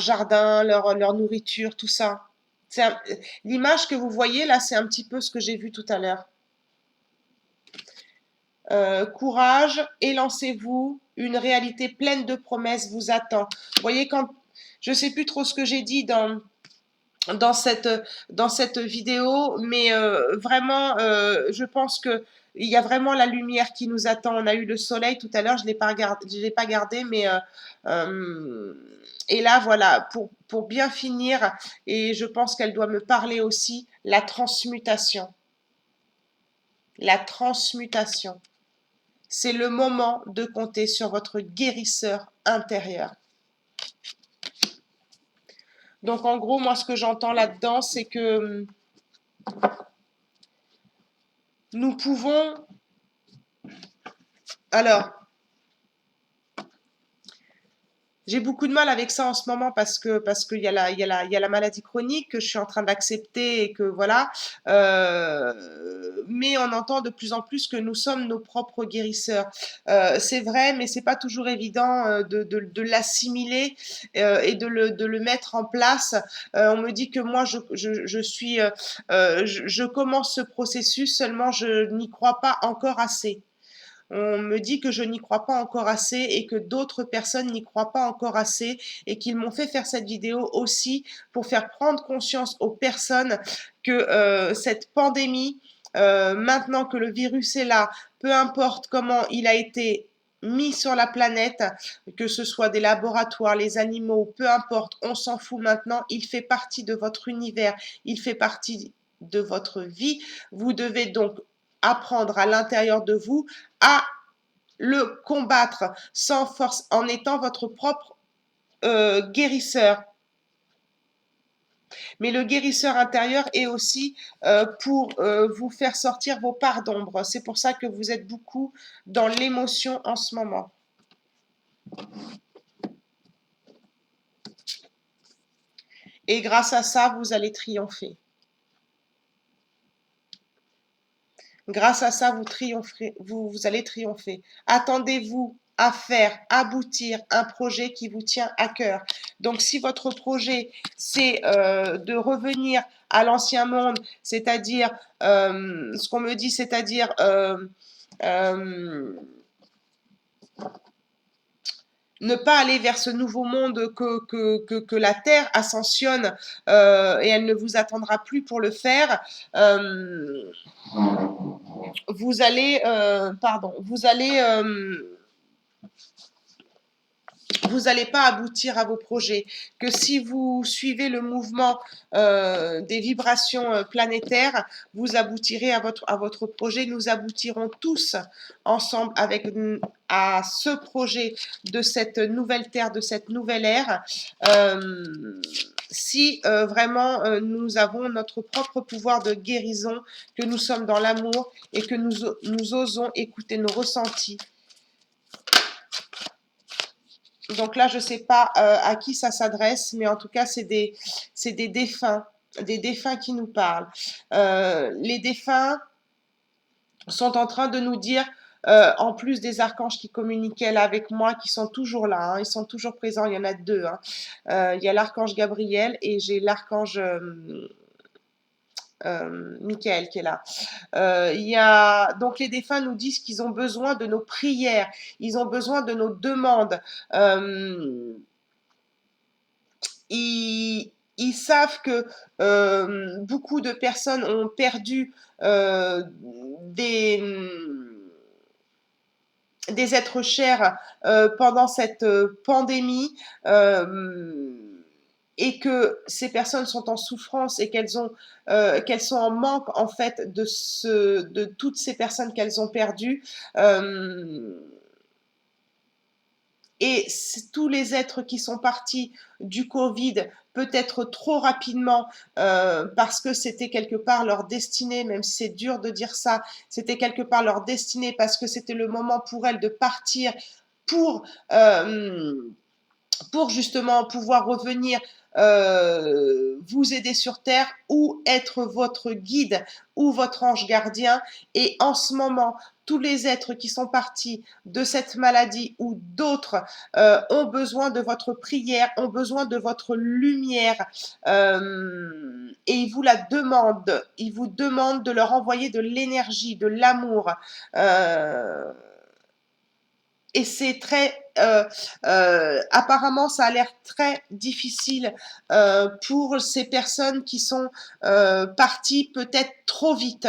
jardin, leur nourriture, tout ça. L'image que vous voyez là, c'est un petit peu ce que j'ai vu tout à l'heure. Courage, élancez-vous, une réalité pleine de promesses vous attend. Vous voyez, je ne sais plus trop ce que j'ai dit dans cette vidéo, mais vraiment, je pense que il y a vraiment la lumière qui nous attend. On a eu le soleil tout à l'heure, je l'ai pas gardé, mais et là voilà, pour bien finir, et je pense qu'elle doit me parler aussi, la transmutation. La transmutation. C'est le moment de compter sur votre guérisseur intérieur. Donc en gros, moi ce que j'entends là-dedans, c'est que nous pouvons... Alors, j'ai beaucoup de mal avec ça en ce moment parce qu'il y a la maladie chronique que je suis en train d'accepter et que voilà. Mais on entend de plus en plus que nous sommes nos propres guérisseurs. C'est vrai, mais c'est pas toujours évident de l'assimiler et de le mettre en place. On me dit que moi je commence ce processus, seulement je n'y crois pas encore assez. On me dit que je n'y crois pas encore assez et que d'autres personnes n'y croient pas encore assez et qu'ils m'ont fait faire cette vidéo aussi pour faire prendre conscience aux personnes que cette pandémie, maintenant que le virus est là, peu importe comment il a été mis sur la planète, que ce soit des laboratoires, les animaux, peu importe, on s'en fout maintenant, il fait partie de votre univers, il fait partie de votre vie. Vous devez donc apprendre à l'intérieur de vous à le combattre sans force, en étant votre propre guérisseur. Mais le guérisseur intérieur est aussi pour vous faire sortir vos parts d'ombre. C'est pour ça que vous êtes beaucoup dans l'émotion en ce moment. Et grâce à ça, vous allez triompher. Grâce à ça, vous allez triompher. Attendez-vous à faire aboutir un projet qui vous tient à cœur. Donc, si votre projet, c'est de revenir à l'ancien monde, c'est-à-dire, ce qu'on me dit, c'est-à-dire ne pas aller vers ce nouveau monde que la Terre ascensionne et elle ne vous attendra plus pour le faire, vous allez, vous n'allez pas aboutir à vos projets, que si vous suivez le mouvement des vibrations planétaires, vous aboutirez à votre projet. Nous aboutirons tous ensemble à ce projet de cette nouvelle Terre, de cette nouvelle ère, si vraiment nous avons notre propre pouvoir de guérison, que nous sommes dans l'amour et que nous osons écouter nos ressentis. Donc là, je ne sais pas à qui ça s'adresse, mais en tout cas, c'est des défunts qui nous parlent. Les défunts sont en train de nous dire, en plus des archanges qui communiquaient là avec moi, qui sont toujours là, hein, ils sont toujours présents, il y en a deux. Hein. Il y a l'archange Gabriel et j'ai l'archange Michael qui est là. Donc les défunts nous disent qu'ils ont besoin de nos prières, ils ont besoin de nos demandes. Ils savent que beaucoup de personnes ont perdu des êtres chers pendant cette pandémie et que ces personnes sont en souffrance et qu'elles sont en manque en fait de toutes ces personnes qu'elles ont perdues. Et tous les êtres qui sont partis du Covid, peut-être trop rapidement, parce que c'était quelque part leur destinée, même si c'est dur de dire ça, c'était quelque part leur destinée parce que c'était le moment pour elles de partir pour justement pouvoir revenir vous aider sur Terre ou être votre guide ou votre ange gardien. Et en ce moment, tous les êtres qui sont partis de cette maladie ou d'autres ont besoin de votre prière, ont besoin de votre lumière et ils vous demandent de leur envoyer de l'énergie, de l'amour. Et c'est apparemment, ça a l'air très difficile pour ces personnes qui sont parties peut-être trop vite.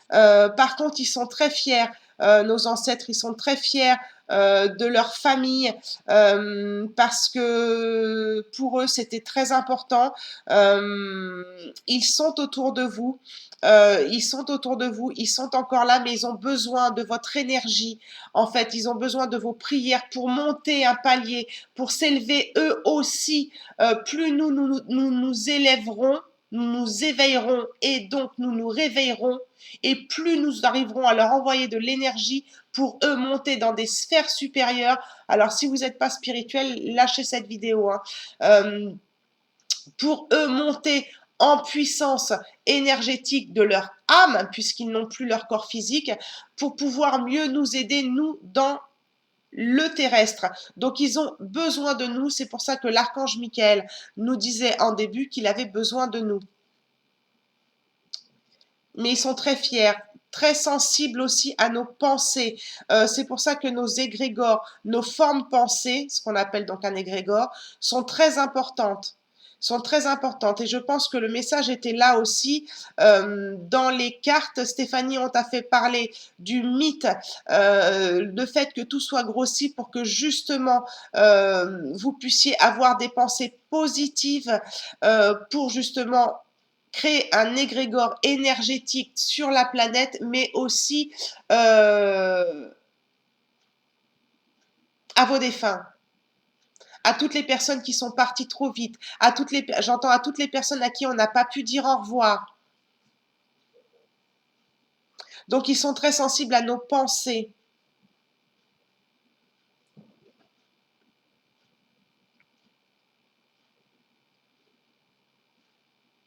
Par contre, ils sont très fiers. Nos ancêtres, ils sont très fiers de leur famille parce que pour eux, c'était très important. Ils sont autour de vous. Ils sont autour de vous, ils sont encore là, mais ils ont besoin de votre énergie. En fait, ils ont besoin de vos prières pour monter un palier, pour s'élever eux aussi. Plus nous élèverons, nous nous éveillerons et donc nous nous réveillerons et plus nous arriverons à leur envoyer de l'énergie pour eux monter dans des sphères supérieures. Alors si vous n'êtes pas spirituel, lâchez cette vidéo. Hein. Pour eux monter en puissance énergétique de leur âme, puisqu'ils n'ont plus leur corps physique, pour pouvoir mieux nous aider, nous, dans le terrestre. Donc ils ont besoin de nous, c'est pour ça que l'archange Michael nous disait en début qu'il avait besoin de nous. Mais ils sont très fiers, très sensibles aussi à nos pensées. C'est pour ça que nos égrégores, nos formes pensées, ce qu'on appelle donc un égrégore, sont très importantes. Et je pense que le message était là aussi dans les cartes. Stéphanie, on t'a fait parler du mythe, le fait que tout soit grossi pour que justement vous puissiez avoir des pensées positives pour justement créer un égrégore énergétique sur la planète, mais aussi à vos défunts, à toutes les personnes qui sont parties trop vite, j'entends à toutes les personnes à qui on n'a pas pu dire au revoir. Donc ils sont très sensibles à nos pensées.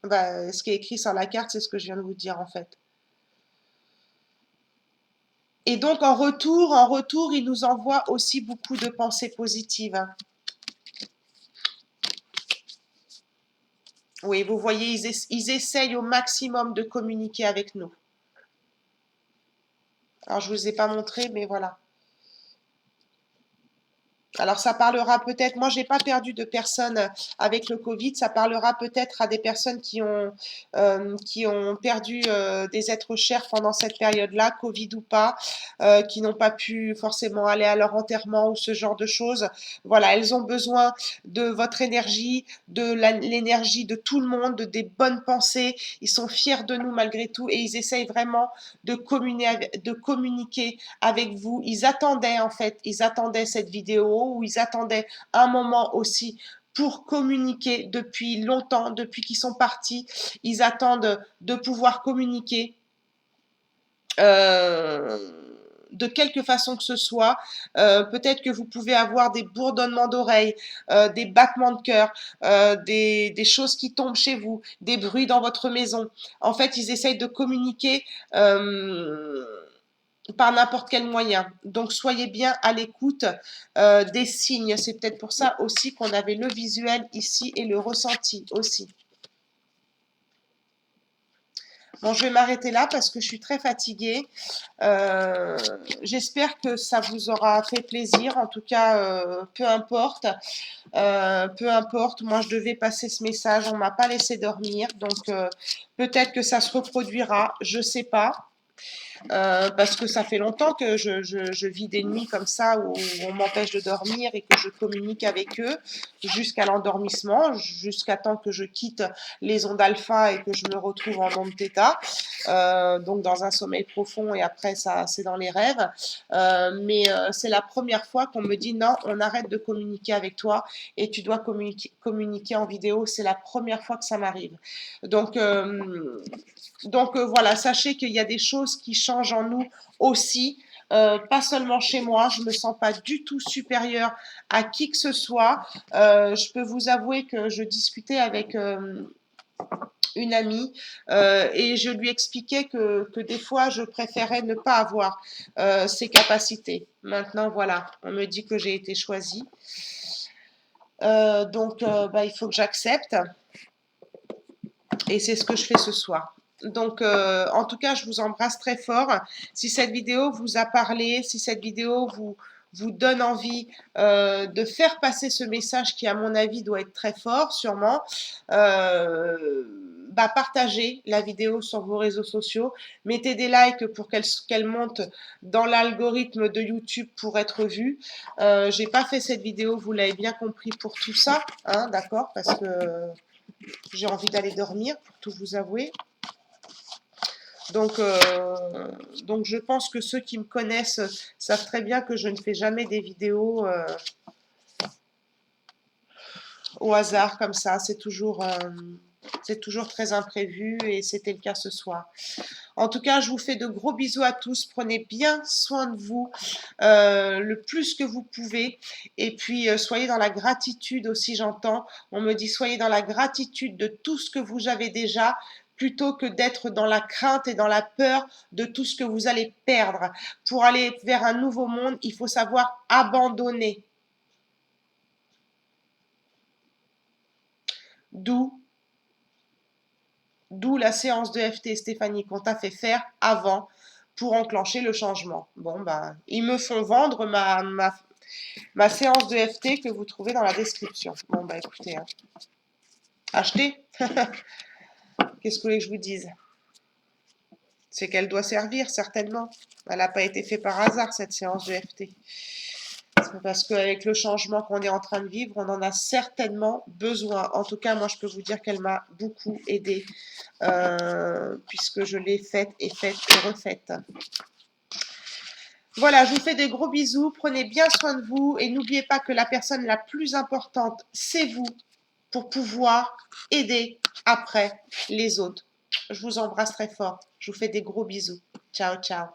Ce qui est écrit sur la carte, c'est ce que je viens de vous dire en fait. Et donc en retour, il nous envoie aussi beaucoup de pensées positives. Hein. Oui, vous voyez, ils essayent au maximum de communiquer avec nous. Alors, je ne vous ai pas montré, mais voilà. Alors ça parlera peut-être, moi j'ai pas perdu de personnes avec le Covid, ça parlera peut-être à des personnes qui ont perdu des êtres chers pendant cette période-là, Covid ou pas, qui n'ont pas pu forcément aller à leur enterrement ou ce genre de choses. Voilà, elles ont besoin de votre énergie, de l'énergie de tout le monde, de des bonnes pensées. Ils sont fiers de nous malgré tout et ils essayent vraiment de communiquer avec vous. Ils attendaient en fait, ils attendaient cette vidéo ou ils attendaient un moment aussi pour communiquer depuis longtemps, depuis qu'ils sont partis. Ils attendent de pouvoir communiquer. Euh, de quelque façon que ce soit. Peut-être que vous pouvez avoir des bourdonnements d'oreilles, des battements de cœur, des choses qui tombent chez vous, des bruits dans votre maison. En fait, ils essayent de communiquer par n'importe quel moyen. Donc soyez bien à l'écoute des signes. C'est peut-être pour ça aussi qu'on avait le visuel ici et le ressenti aussi. Bon, je vais m'arrêter là parce que je suis très fatiguée. J'espère que ça vous aura fait plaisir. En tout cas, peu importe. Peu importe. Moi, je devais passer ce message. On m'a pas laissé dormir. Donc, peut-être que ça se reproduira. Je sais pas. Parce que ça fait longtemps que je vis des nuits comme ça où on m'empêche de dormir et que je communique avec eux jusqu'à l'endormissement, jusqu'à temps que je quitte les ondes alpha et que je me retrouve en ondes θ, donc dans un sommeil profond et après ça c'est dans les rêves. Mais c'est la première fois qu'on me dit non, on arrête de communiquer avec toi et tu dois communiquer en vidéo. C'est la première fois que ça m'arrive. Donc, voilà, sachez qu'il y a des choses qui changent en nous aussi, pas seulement chez moi. Je me sens pas du tout supérieure à qui que ce soit. Je peux vous avouer que je discutais avec une amie et je lui expliquais que des fois je préférais ne pas avoir ces capacités. Maintenant, voilà, on me dit que j'ai été choisie. Donc, il faut que j'accepte. Et c'est ce que je fais ce soir. Donc, en tout cas, je vous embrasse très fort. Si cette vidéo vous a parlé, si cette vidéo vous donne envie de faire passer ce message qui, à mon avis, doit être très fort, sûrement, partagez la vidéo sur vos réseaux sociaux. Mettez des likes pour qu'elle monte dans l'algorithme de YouTube pour être vue. J'ai pas fait cette vidéo, vous l'avez bien compris, pour tout ça, hein, d'accord, parce que j'ai envie d'aller dormir, pour tout vous avouer. Donc, je pense que ceux qui me connaissent savent très bien que je ne fais jamais des vidéos au hasard comme ça. C'est toujours très imprévu et c'était le cas ce soir. En tout cas, je vous fais de gros bisous à tous. Prenez bien soin de vous le plus que vous pouvez. Et puis, soyez dans la gratitude aussi, j'entends. On me dit, soyez dans la gratitude de tout ce que vous avez déjà, plutôt que d'être dans la crainte et dans la peur de tout ce que vous allez perdre. Pour aller vers un nouveau monde, il faut savoir abandonner. D'où la séance de FT, Stéphanie, qu'on t'a fait faire avant pour enclencher le changement. Bon, bah, ils me font vendre ma séance de FT que vous trouvez dans la description. Bon, bah, écoutez, hein. Achetez. Qu'est-ce que vous voulez que je vous dise? C'est qu'elle doit servir, certainement. Elle n'a pas été faite par hasard, cette séance de FT. Parce qu'avec le changement qu'on est en train de vivre, on en a certainement besoin. En tout cas, moi, je peux vous dire qu'elle m'a beaucoup aidée, puisque je l'ai faite et refaite. Voilà, je vous fais des gros bisous. Prenez bien soin de vous et n'oubliez pas que la personne la plus importante, c'est vous, pour pouvoir aider après les autres. Je vous embrasse très fort. Je vous fais des gros bisous. Ciao, ciao.